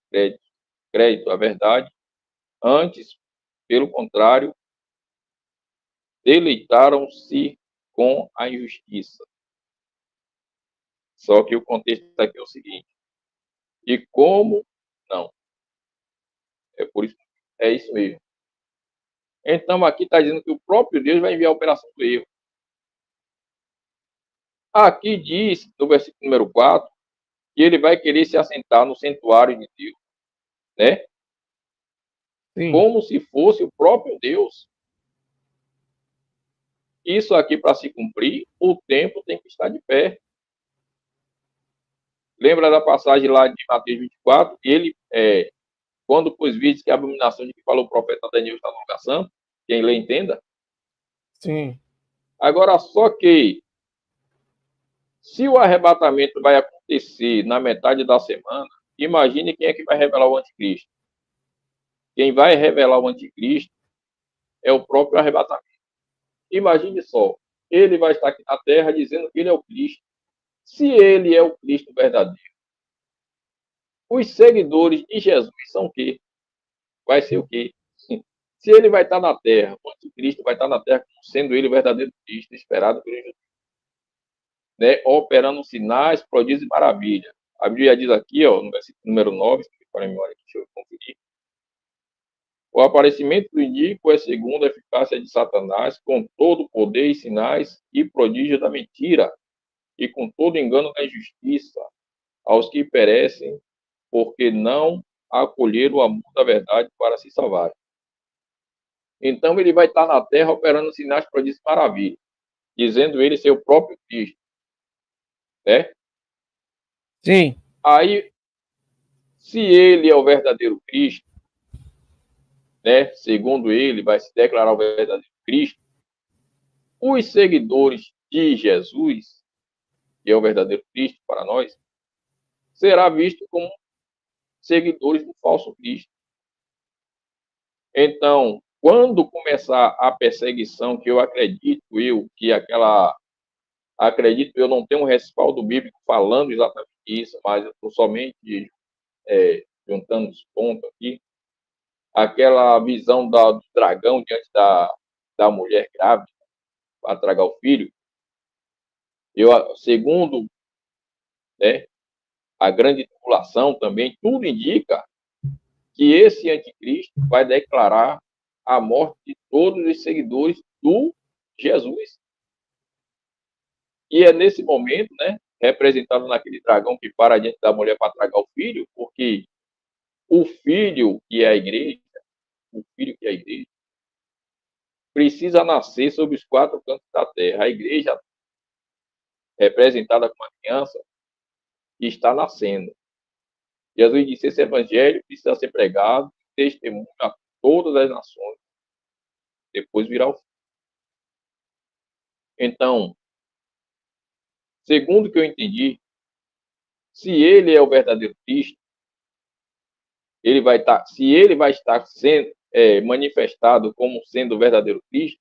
B: crédito à verdade, antes, pelo contrário, deleitaram-se com a injustiça. Só que o contexto aqui é o seguinte: e como não? É por isso, é isso mesmo. Então aqui está dizendo que o próprio Deus vai enviar a operação do erro. Aqui diz, no versículo número 4, que ele vai querer se assentar no santuário de Deus, né?
A: Sim.
B: Como se fosse o próprio Deus. Isso aqui, para se cumprir, o tempo tem que estar de pé. Lembra da passagem lá de Mateus 24? Ele, quando pôs vistos que a abominação de que falou o profeta Daniel está no lugar santo, quem lê entenda.
A: Sim.
B: Agora, só que, se o arrebatamento vai acontecer na metade da semana, imagine quem é que vai revelar o anticristo. Quem vai revelar o anticristo é o próprio arrebatamento. Imagine só, ele vai estar aqui na terra dizendo que ele é o Cristo. Se ele é o Cristo verdadeiro, os seguidores de Jesus são o quê? Vai ser o quê? Se ele vai estar na terra, o anticristo vai estar na terra sendo ele o verdadeiro Cristo, esperado por Jesus, né? Operando sinais, prodígios e maravilhas. A Bíblia diz aqui, ó, no versículo número 9, se para a memória, deixa eu conferir. O aparecimento do iníquo é segundo a eficácia de Satanás, com todo o poder e sinais e prodígio da mentira, e com todo engano da injustiça, aos que perecem, porque não acolheram o amor da verdade para se salvar. Então ele vai estar na terra operando sinais, prodígios e maravilhas, dizendo ele ser o próprio Cristo, né?
A: Sim.
B: Aí, se ele é o verdadeiro Cristo, né? Segundo ele, vai se declarar o verdadeiro Cristo, os seguidores de Jesus, que é o verdadeiro Cristo para nós, será visto como seguidores do falso Cristo. Então, quando começar a perseguição, que eu acredito não tenho um respaldo bíblico falando exatamente isso, mas eu estou somente juntando os pontos aqui, aquela visão do dragão diante da mulher grávida para tragar o filho, segundo, né, a grande tribulação também, tudo indica que esse anticristo vai declarar a morte de todos os seguidores do Jesus. E é nesse momento, né, representado naquele dragão que para diante da mulher para tragar o filho, porque o filho que é a igreja, precisa nascer sobre os quatro cantos da terra. A igreja, representada como uma criança, está nascendo. Jesus disse: esse evangelho precisa ser pregado, testemunho a todas as nações. Depois virá o fim. Então, segundo o que eu entendi, se ele é o verdadeiro Cristo, se ele vai estar sendo manifestado como sendo o verdadeiro Cristo,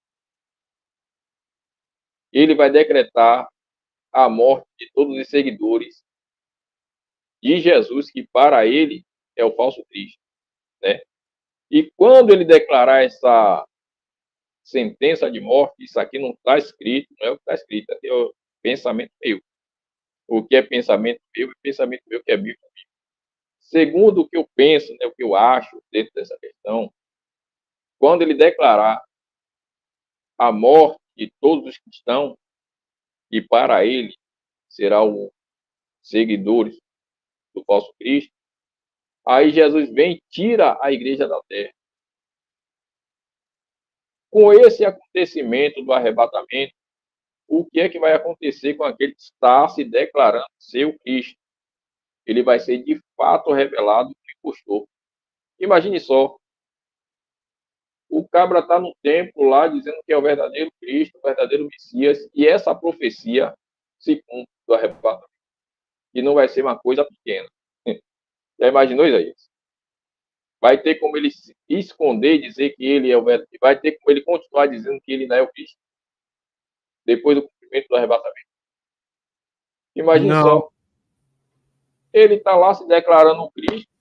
B: ele vai decretar a morte de todos os seguidores de Jesus, que para ele é o falso Cristo, né? E quando ele declarar essa sentença de morte, isso aqui não está escrito, não é o que está escrito, é o pensamento meu. O que é pensamento meu, é pensamento meu que é bíblico. Segundo o que eu penso, né, o que eu acho dentro dessa questão, quando ele declarar a morte de todos os cristãos, e para ele será os seguidores do falso Cristo. Aí Jesus vem e tira a igreja da terra. Com esse acontecimento do arrebatamento, o que é que vai acontecer com aquele que está se declarando ser o Cristo? Ele vai ser de fato revelado como impostor. Imagine só, o cabra está no templo lá dizendo que é o verdadeiro Cristo, o verdadeiro Messias, e essa profecia se cumpre do arrebatamento. E não vai ser uma coisa pequena. Já imaginou, Isaías? Vai ter como ele se esconder e dizer que ele é o verdadeiro. Vai ter como ele continuar dizendo que ele não é o Cristo. Depois do cumprimento do arrebatamento. Imagine
A: Não,
B: só. Ele está lá se declarando o Cristo,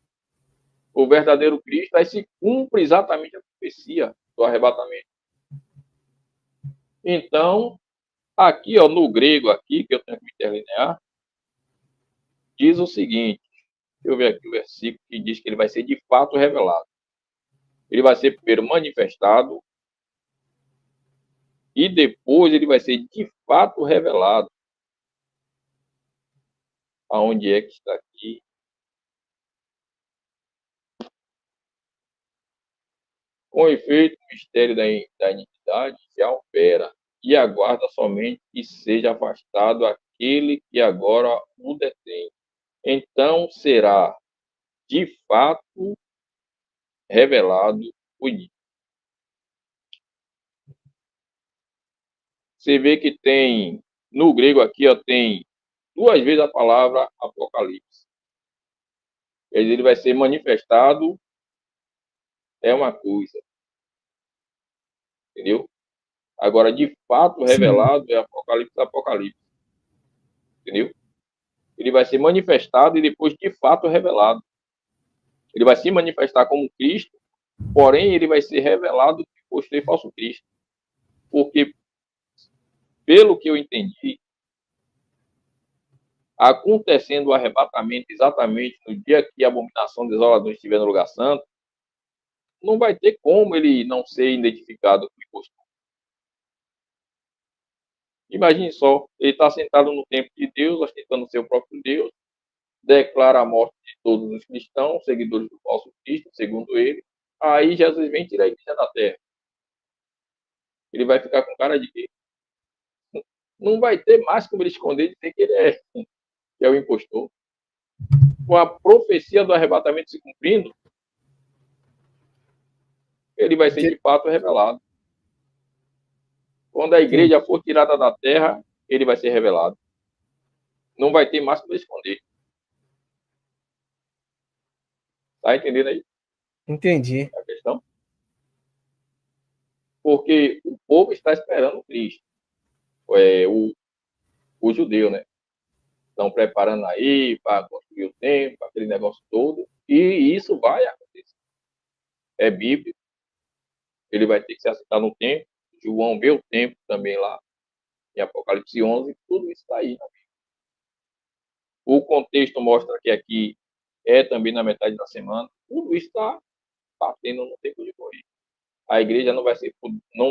B: o verdadeiro Cristo, aí se cumpre exatamente a profecia do arrebatamento. Então, aqui, ó, no grego, aqui, que eu tenho que me interlinear, diz o seguinte, deixa eu ver aqui o versículo que diz que ele vai ser de fato revelado. Ele vai ser primeiro manifestado e depois ele vai ser de fato revelado. Aonde é que está aqui? Com efeito, o mistério da iniquidade já opera e aguarda somente que seja afastado aquele que agora o detém. Então será de fato revelado o dia. Você vê que tem, no grego aqui, ó, tem duas vezes a palavra Apocalipse. Quer dizer, ele vai ser manifestado, é uma coisa, entendeu? Agora, de fato,
A: sim,
B: revelado é Apocalipse, Apocalipse, entendeu? Ele vai ser manifestado e depois, de fato, revelado. Ele vai se manifestar como Cristo, porém, ele vai ser revelado que foi falso Cristo. Porque, pelo que eu entendi, acontecendo o arrebatamento exatamente no dia que a abominação desoladora estiver no lugar santo, não vai ter como ele não ser identificado como impostor. Imagine só, ele está sentado no templo de Deus, ostentando seu próprio Deus, declara a morte de todos os cristãos, seguidores do falso Cristo, segundo ele. Aí Jesus vem tirar a igreja da terra. Ele vai ficar com cara de quê? Não vai ter mais como ele esconder e dizer que ele que é o impostor. Com a profecia do arrebatamento se cumprindo, ele vai ser de fato revelado. Quando a
A: entendi.
B: igreja for tirada da terra, ele vai ser revelado. Não vai ter mais como esconder. Tá entendendo aí
A: Entendi.
B: a questão? Porque o povo está esperando Cristo. O judeu, né? Estão preparando aí para construir o templo, aquele negócio todo. E isso vai acontecer. É bíblico. Ele vai ter que se assentar no templo. João vê o templo também lá, em Apocalipse 11. Tudo isso está aí. Né? O contexto mostra que aqui é também na metade da semana. Tudo isso está batendo no tempo de correr. A igreja não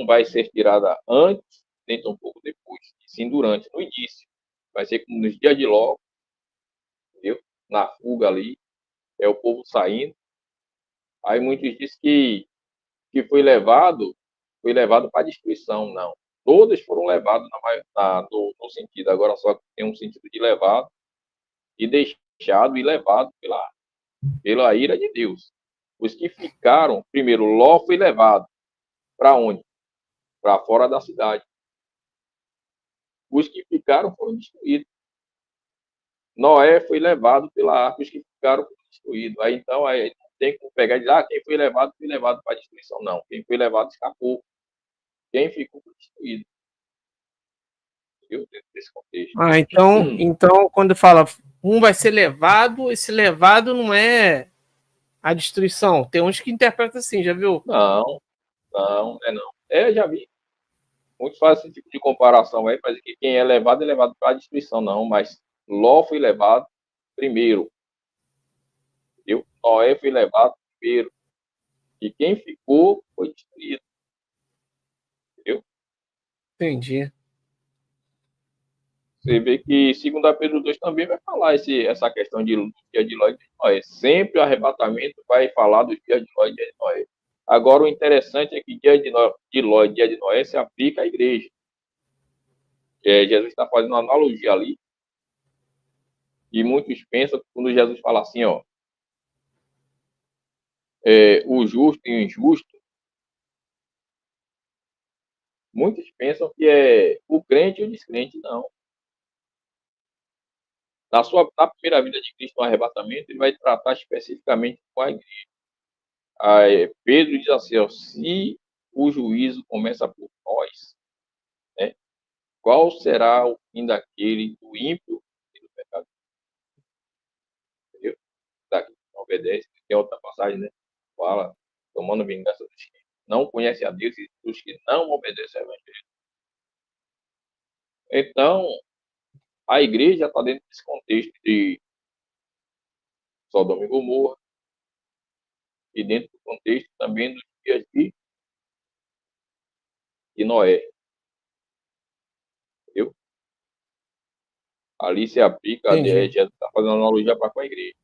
B: vai ser tirada antes, nem tão pouco depois, e sim durante, no início. Vai ser como nos dias de Ló, entendeu? Na fuga ali, é o povo saindo. Aí muitos dizem que foi levado para a destruição. Não. Todos foram levados no sentido, agora só que tem um sentido de levado e deixado e levado pela ira de Deus. Os que ficaram, primeiro, Ló foi levado. Para onde? Para fora da cidade. Os que ficaram foram destruídos. Noé foi levado pela arca, os que ficaram foram destruídos. Aí então aí não tem como pegar e dizer, quem foi levado para a destruição. Não, quem foi levado escapou. Quem ficou foi destruído. Viu? Dentro desse contexto.
A: Ah, então quando fala um vai ser levado, esse levado não é a destruição. Tem uns que interpretam assim, já viu?
B: Não, não, não. Já vi. Muitos fazem esse tipo de comparação aí, mas que quem é levado para a destruição, não. Mas Ló foi levado primeiro. Viu? Noé foi levado primeiro. E quem ficou foi destruído. Entendeu?
A: Entendi.
B: Você vê que 2 Pedro 2 também vai falar essa questão de dia de Ló e dia de Noé. Sempre o arrebatamento vai falar do dia de Ló e dia de Noé. Agora, o interessante é que dia de Ló e dia de Noé se aplica à igreja. Jesus está fazendo uma analogia ali. E muitos pensam que quando Jesus fala assim, ó, o justo e o injusto, muitos pensam que é o crente e o descrente. Não. Na primeira vida de Cristo, no arrebatamento, ele vai tratar especificamente com a igreja. Pedro diz assim, ó, se o juízo começa por nós, né, qual será o fim daquele do ímpio e do pecador? Entendeu? Daqui não obedece. Tem outra passagem, né? Fala, tomando vingança dos que não conhecem a Deus e dos que não obedecem ao Evangelho. Então, a igreja está dentro desse contexto de Sodoma e Gomorra e dentro do contexto também dos dias de Noé. Entendeu? Ali se aplica,
A: Entendi.
B: Jesus está fazendo analogia para com a igreja.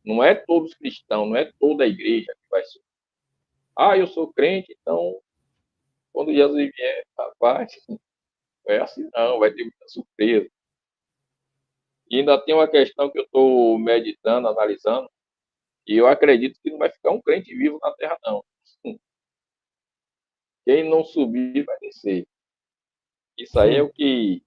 B: Não é todos cristãos, não é toda a igreja que vai ser. Ah, eu sou crente, então quando Jesus vier, rapaz, não é assim não, vai ter muita surpresa. E ainda tem uma questão que eu estou meditando, analisando, e eu acredito que não vai ficar um crente vivo na terra, não. Quem não subir vai descer. Isso aí é
A: Hum.
B: o que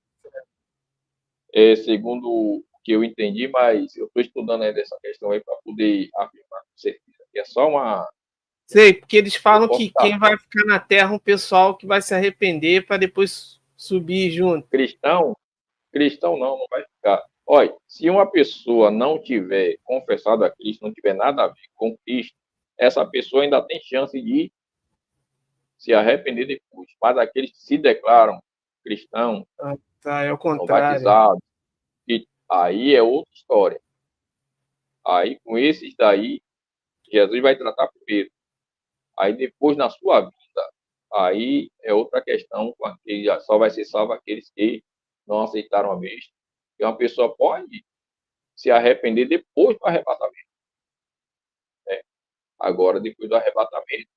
B: é segundo o que eu entendi, mas eu estou estudando ainda essa questão aí para poder afirmar com certeza. Que é só uma.
A: Sei, porque eles
B: Eu
A: falam
B: posso
A: que
B: estar
A: quem vai ficar na Terra é um pessoal que vai se arrepender para depois subir junto.
B: cristão, cristão não vai ficar. Olha, se uma pessoa não tiver confessado a Cristo, não tiver nada a ver com Cristo, essa pessoa ainda tem chance de se arrepender depois. Mas aqueles que se declaram cristãos,
A: Ah, tá, é o
B: são
A: contrário.
B: batizados, e aí é outra história. Aí com esses daí, Jesus vai tratar primeiro. Aí depois, na sua vida, aí é outra questão, porque só vai ser salvo aqueles que não aceitaram a besta. E uma pessoa pode se arrepender depois do arrebatamento. Né? Agora, depois do arrebatamento,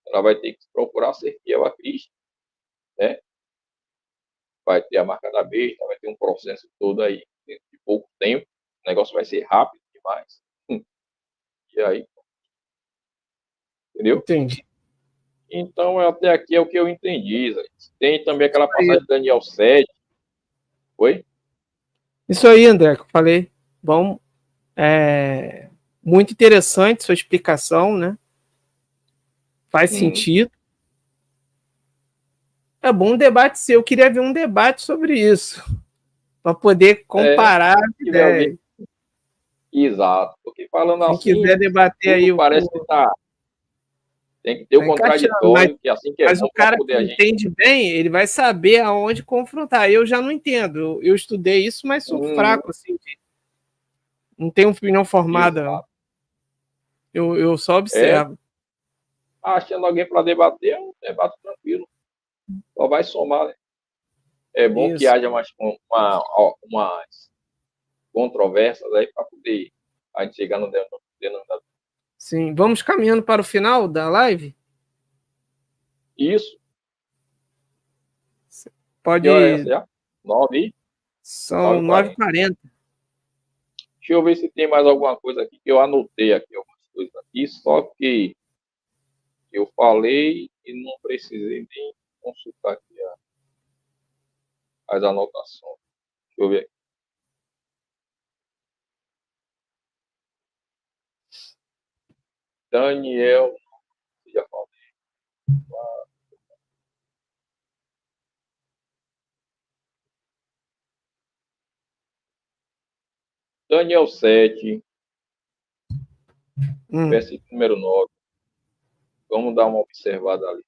B: ela vai ter que procurar ser fiel a Cristo, né? Vai ter a marca da besta, vai ter um processo todo aí, dentro de pouco tempo, o negócio vai ser rápido demais. E aí, entendeu?
A: Entendi.
B: Então, até aqui é o que eu entendi, Zé. Tem também aquela
A: Aí,
B: passagem de Daniel 7, foi?
A: isso aí, André, que eu falei. Bom, é muito interessante sua explicação, né? Faz
B: Hum.
A: sentido. É bom um debate seu. Eu queria ver um debate sobre isso, para poder
B: É,
A: comparar as
B: tiver alguém,
A: ideias.
B: exato. Porque falando
A: Quem
B: assim,
A: quiser debater aí
B: tudo
A: o
B: parece que tem que ter o
A: tá encaixando,
B: contraditório, que é assim que é
A: mas
B: bom
A: o
B: para
A: cara
B: poder
A: que
B: a gente.
A: entende bem, ele vai saber aonde confrontar. Eu já não entendo. Eu estudei isso, mas sou
B: Hum,
A: fraco, assim, não tenho opinião formada, não.
B: exato.
A: Eu só
B: É,
A: observo.
B: achando alguém para debater, é um debate tranquilo. Só vai somar, né? É bom que
A: Isso.
B: haja umas controvérsias aí para poder a gente chegar no denominador.
A: Sim. Vamos caminhando para o final da live?
B: Isso, que hora é essa
A: Pode.
B: já? 9,
A: São
B: 9h40.
A: 9h40.
B: Deixa eu ver se tem mais alguma coisa aqui que eu anotei aqui, algumas coisas aqui, só que eu falei e não precisei nem consultar aqui as anotações. Deixa eu ver aqui. Daniel, já falei. Daniel 7,
A: Hum.
B: versículo número 9. Vamos dar uma observada ali.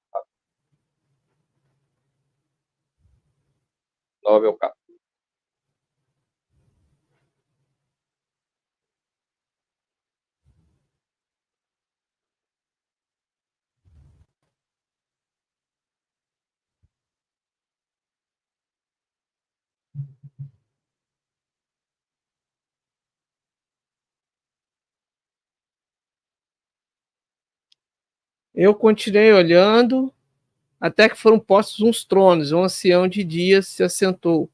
B: 9 ao 14.
A: Eu continuei olhando, até que foram postos uns tronos. Um ancião de dias se assentou,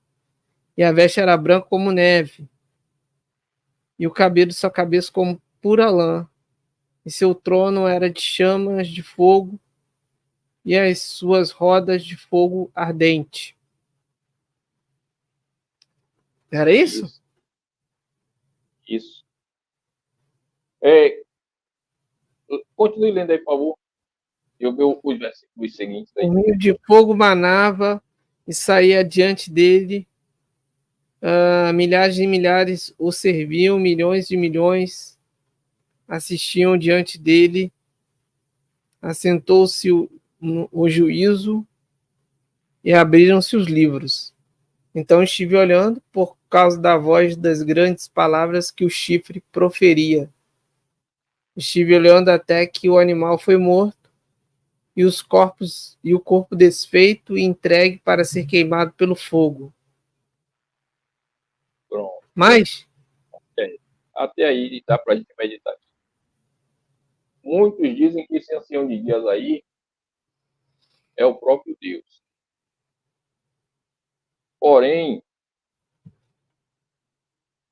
A: e a veste era branca como neve, e o cabelo de sua cabeça como pura lã. E seu trono era de chamas de fogo, e as suas rodas de fogo ardente. Era isso?
B: Isso. Isso. É, continue lendo aí, por favor. Eu vi os versículos seguintes aí.
A: Um rio de fogo manava e saía diante dele. Milhares e milhares o serviam, milhões de milhões assistiam diante dele. Assentou-se o juízo e abriram-se os livros. Então estive olhando por causa da voz das grandes palavras que o chifre proferia. Estive olhando até que o animal foi morto e o corpo desfeito e entregue para ser queimado pelo fogo.
B: Pronto.
A: Mas
B: Até aí dá para a gente meditar. Muitos dizem que esse ancião de dias aí é o próprio Deus. Porém,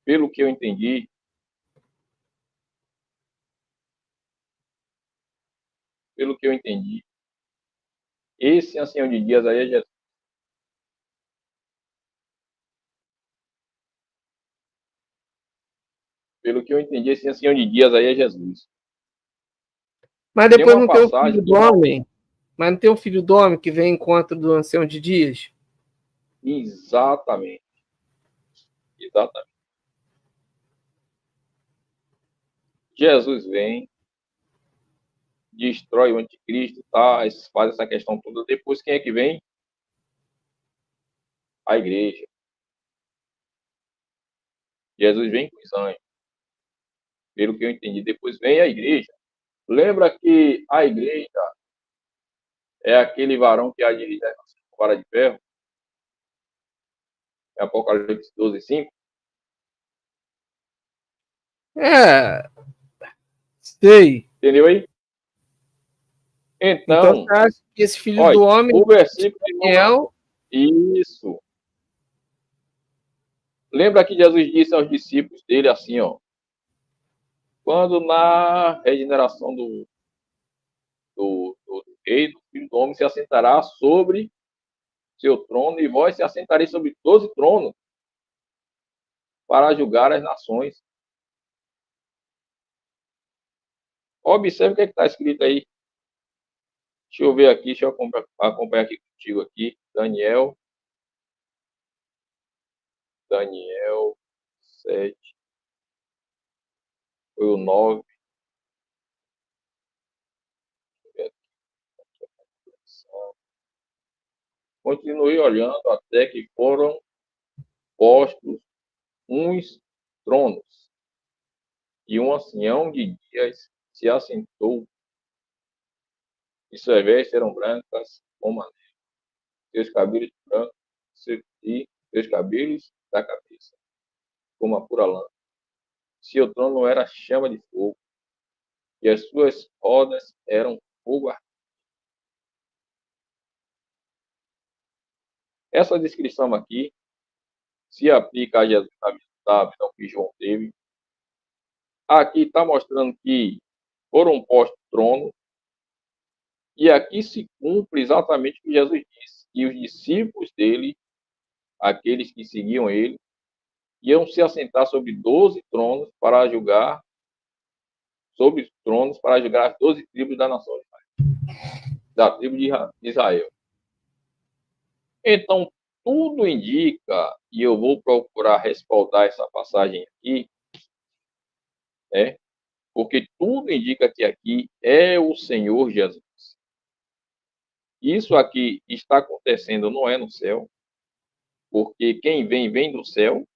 B: pelo que eu entendi, esse ancião de dias aí é Jesus. Pelo que eu entendi, esse ancião de dias aí é Jesus.
A: Mas
B: Tem
A: depois
B: uma
A: não tem o filho
B: passagem
A: do
B: que fala
A: homem. Mas não tem o filho do homem que vem em encontro do ancião de dias?
B: exatamente, exatamente. Jesus vem, destrói o anticristo, tá? Faz essa questão toda. Depois quem é que vem? A igreja. Jesus vem com os anjos. Pelo que eu entendi, depois vem a igreja. Lembra que a igreja é aquele varão que há de com vara de ferro? É Apocalipse 12, 5.
A: É, sei.
B: Entendeu aí?
A: Então você
B: Então,
A: acha que esse filho
B: olha,
A: do homem
B: o versículo
A: é
B: de número.
A: Daniel?
B: Isso. Lembra que Jesus disse aos discípulos dele assim, ó. Quando na regeneração do rei, do filho do homem, se assentará sobre seu trono, e vós se assentareis sobre 12 tronos para julgar as nações. Observe o que está escrito aí. Deixa eu ver aqui, deixa eu acompanhar aqui contigo aqui. Daniel 7, foi o 9. Continuei olhando até que foram postos uns tronos, e um ancião de dias se assentou, e suas vestes eram brancas como a neve, seus cabelos brancos e seus cabelos da cabeça, como a pura lã. Seu trono era chama de fogo, e as suas rodas eram fogo ardente. Essa descrição aqui se aplica a Jesus da visão que João teve. Aqui está mostrando que foram postos tronos, e aqui se cumpre exatamente o que Jesus disse, que os discípulos dele, aqueles que seguiam ele, iam se assentar sobre 12 tronos para julgar, sobre os tronos para julgar as 12 tribos da nação de Israel, da tribo de Israel. Então, tudo indica, e eu vou procurar respaldar essa passagem aqui, né? Porque tudo indica que aqui é o Senhor Jesus. Isso aqui está acontecendo não é no céu, porque quem vem, vem do céu,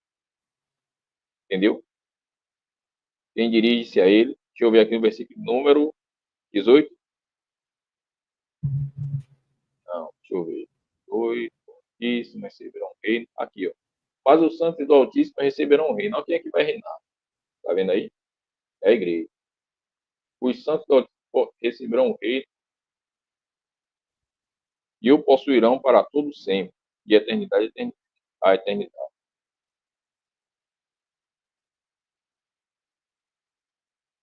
B: entendeu? Quem dirige-se a ele. Deixa eu ver aqui no versículo número 18. Não, deixa eu ver. 18. Isso, mas servirá um reino. Aqui, ó. Mas os santos do Altíssimo receberão o reino. Não, quem é que vai reinar? Está vendo aí? É a igreja. Os santos do Altíssimo receberão o reino e o possuirão para todo sempre, de eternidade a eternidade.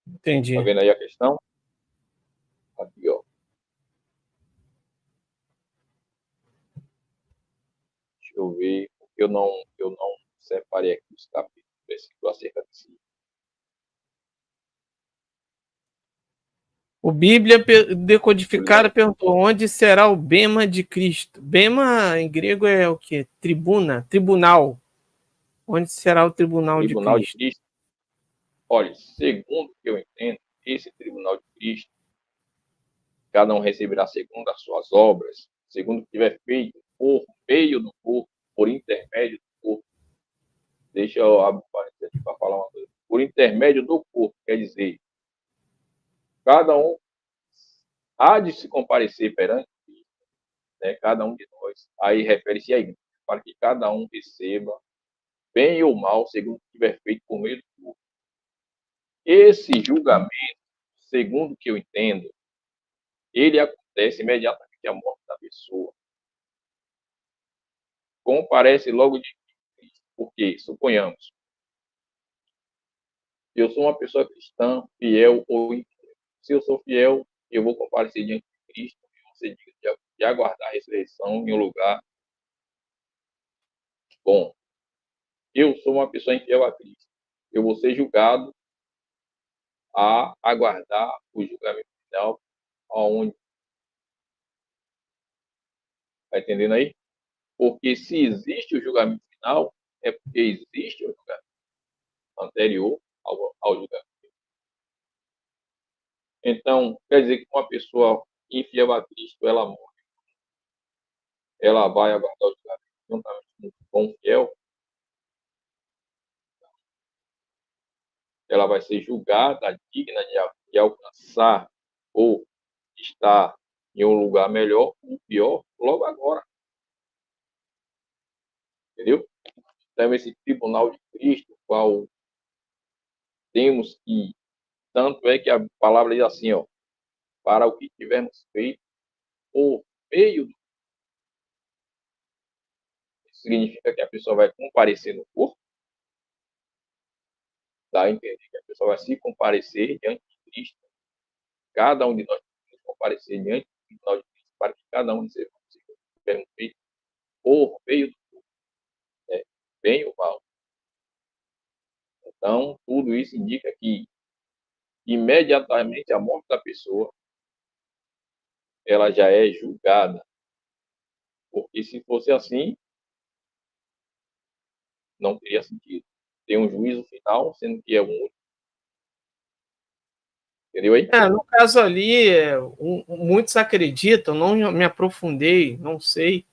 A: Entendi.
B: Está vendo aí a questão? Aqui, ó. Deixa eu ver, porque eu não separei aqui os capítulos, versículos acerca disso.
A: O Bíblia Decodificada perguntou onde será o bema de Cristo. Bema em grego é o quê? Tribuna, tribunal. Onde será o tribunal de
B: Tribunal de
A: Cristo?
B: Cristo. Olha, segundo o que eu entendo, esse tribunal de Cristo, cada um receberá segundo as suas obras, segundo o que tiver feito por meio do corpo, por intermédio do corpo. Deixa eu abrir parênteses aqui para falar uma coisa. Por intermédio do corpo, quer dizer, cada um há de se comparecer perante Cristo, né? Cada um de nós. Aí refere-se à igreja, para que cada um receba, bem ou mal, segundo o que tiver feito por meio do corpo. Esse julgamento, segundo o que eu entendo, ele acontece imediatamente à morte da pessoa. Comparece logo de Cristo. Porque, suponhamos, eu sou uma pessoa cristã, fiel ou infiel. Se eu sou fiel, eu vou comparecer diante de Cristo e vou ser digno de aguardar a ressurreição em um lugar bom. Eu sou uma pessoa infiel a Cristo. Eu vou ser julgado a aguardar o julgamento final, aonde. Está entendendo aí? Porque se existe o julgamento final, é porque existe o julgamento anterior ao julgamento. Então, quer dizer que uma pessoa infiel a Cristo, ela morre, ela vai aguardar o julgamento juntamente com o fiel, ela vai ser julgada, digna de alcançar ou estar em um lugar melhor ou pior logo agora. Entendeu? Então, esse tribunal de Cristo, qual temos que, tanto é que a palavra diz assim, ó, para o que tivermos feito por meio do. Isso significa que a pessoa vai comparecer no corpo, dá a entender que a pessoa vai se comparecer diante de Cristo. Cada um de nós vai comparecer diante do tribunal de Cristo para que cada um receba o que tivermos feito por meio do corpo, né? Bem ou mal. Então, tudo isso indica que imediatamente a morte da pessoa, ela já é julgada. Porque se fosse assim, não teria sentido. Tem um juízo final, sendo que é um único. Entendeu aí?
A: No caso ali, muitos acreditam, não me aprofundei, não sei,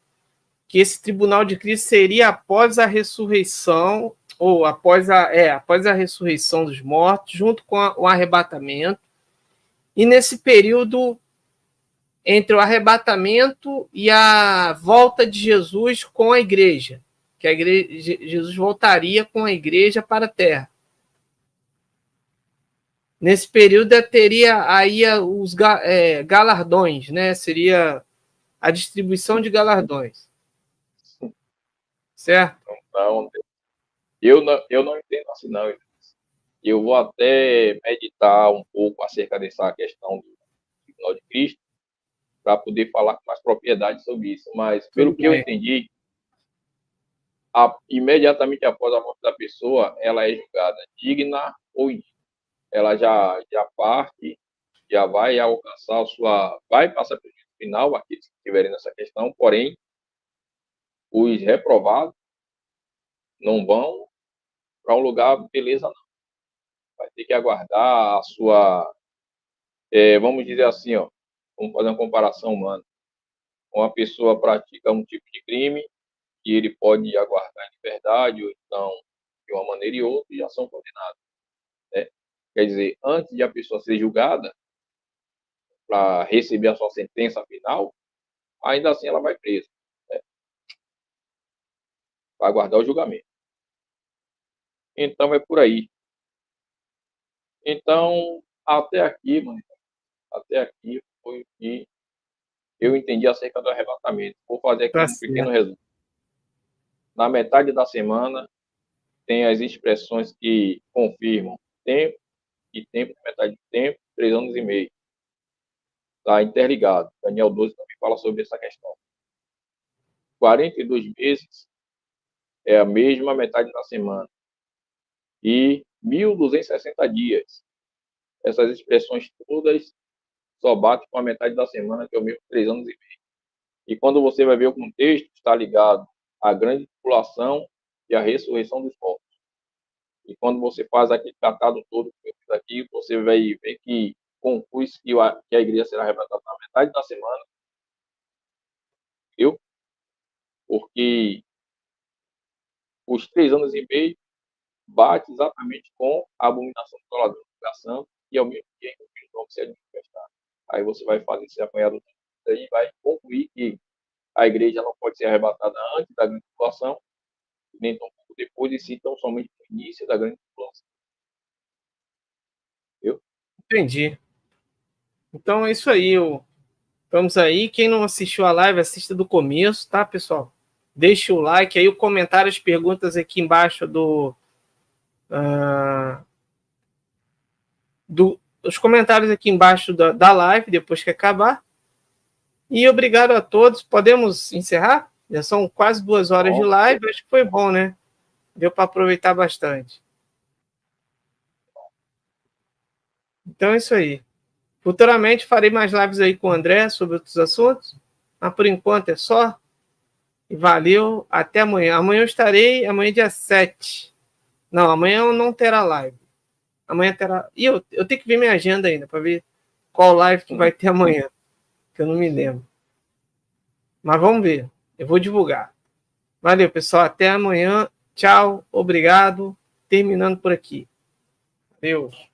A: que esse tribunal de Cristo seria após a ressurreição, ou após a ressurreição dos mortos, junto com o arrebatamento, e nesse período entre o arrebatamento e a volta de Jesus com a igreja, que a igreja, Jesus voltaria com a igreja para a terra. Nesse período teria aí os galardões, né? Seria a distribuição de galardões. Certo?
B: Então, eu não entendo assim, não. Eu vou até meditar um pouco acerca dessa questão do tribunal de Cristo para poder falar com mais propriedade sobre isso. Mas,
A: Tudo
B: pelo que eu
A: bem.
B: entendi, imediatamente após a morte da pessoa, ela é julgada digna ou indigna. Ela já parte, já vai alcançar a sua. Vai passar pelo final, aqueles que estiverem nessa questão, porém, os reprovados não vão para um lugar beleza, não. Vai ter que aguardar a sua. Vamos dizer assim, ó, vamos fazer uma comparação humana. Uma pessoa pratica um tipo de crime que ele pode aguardar em liberdade, ou então, de uma maneira e outra, e já são condenados. Né? Quer dizer, antes de a pessoa ser julgada, para receber a sua sentença final, ainda assim ela vai presa, né? Para aguardar o julgamento. Então, é por aí. Então, até aqui, mano, até aqui foi o que eu entendi acerca do arrebatamento. Vou fazer aqui
A: Tá
B: um pequeno
A: certo.
B: resumo. Na metade da semana, tem as expressões que confirmam tempo e tempo na metade do tempo, 3 anos e meio. Está interligado. Daniel 12 também fala sobre essa questão. 42 meses é a mesma metade da semana. E 1.260 dias. Essas expressões todas só batem com a metade da semana, que é o mesmo 3 anos e meio. E quando você vai ver o contexto, está ligado à grande tribulação e à ressurreição dos mortos. E quando você faz aquele tratado todo que eu fiz aqui, você vai ver que conclui que a igreja será arrebatada na metade da semana, viu? Porque os 3 anos e meio bate exatamente com a abominação do idolatria da santo e ao mesmo tempo que o nome se manifestar. Aí você vai fazer esse apanhado e vai concluir que a igreja não pode ser arrebatada antes da grande tribulação, nem tão pouco depois, e sim tão somente no início da grande tribulação. Viu?
A: Entendi. Então é isso aí. Vamos aí. Quem não assistiu a live, assista do começo, tá, pessoal? Deixe o like aí, o comentário, as perguntas aqui embaixo os comentários aqui embaixo da live, depois que acabar. E obrigado a todos. Podemos encerrar? Já são quase 2 horas de
B: Bom,
A: live. Acho que foi bom, né? Deu para aproveitar bastante. Então é isso aí. Futuramente farei mais lives aí com o André sobre outros assuntos. Mas por enquanto é só. E valeu. Até amanhã. Amanhã eu estarei. Amanhã é dia 7. Não, amanhã não terá live. Amanhã terá. E eu tenho que ver minha agenda ainda para ver qual live que vai ter amanhã. Que eu não me lembro. Mas vamos ver. Eu vou divulgar. Valeu, pessoal. Até amanhã. Tchau. Obrigado. Terminando por aqui. Deus.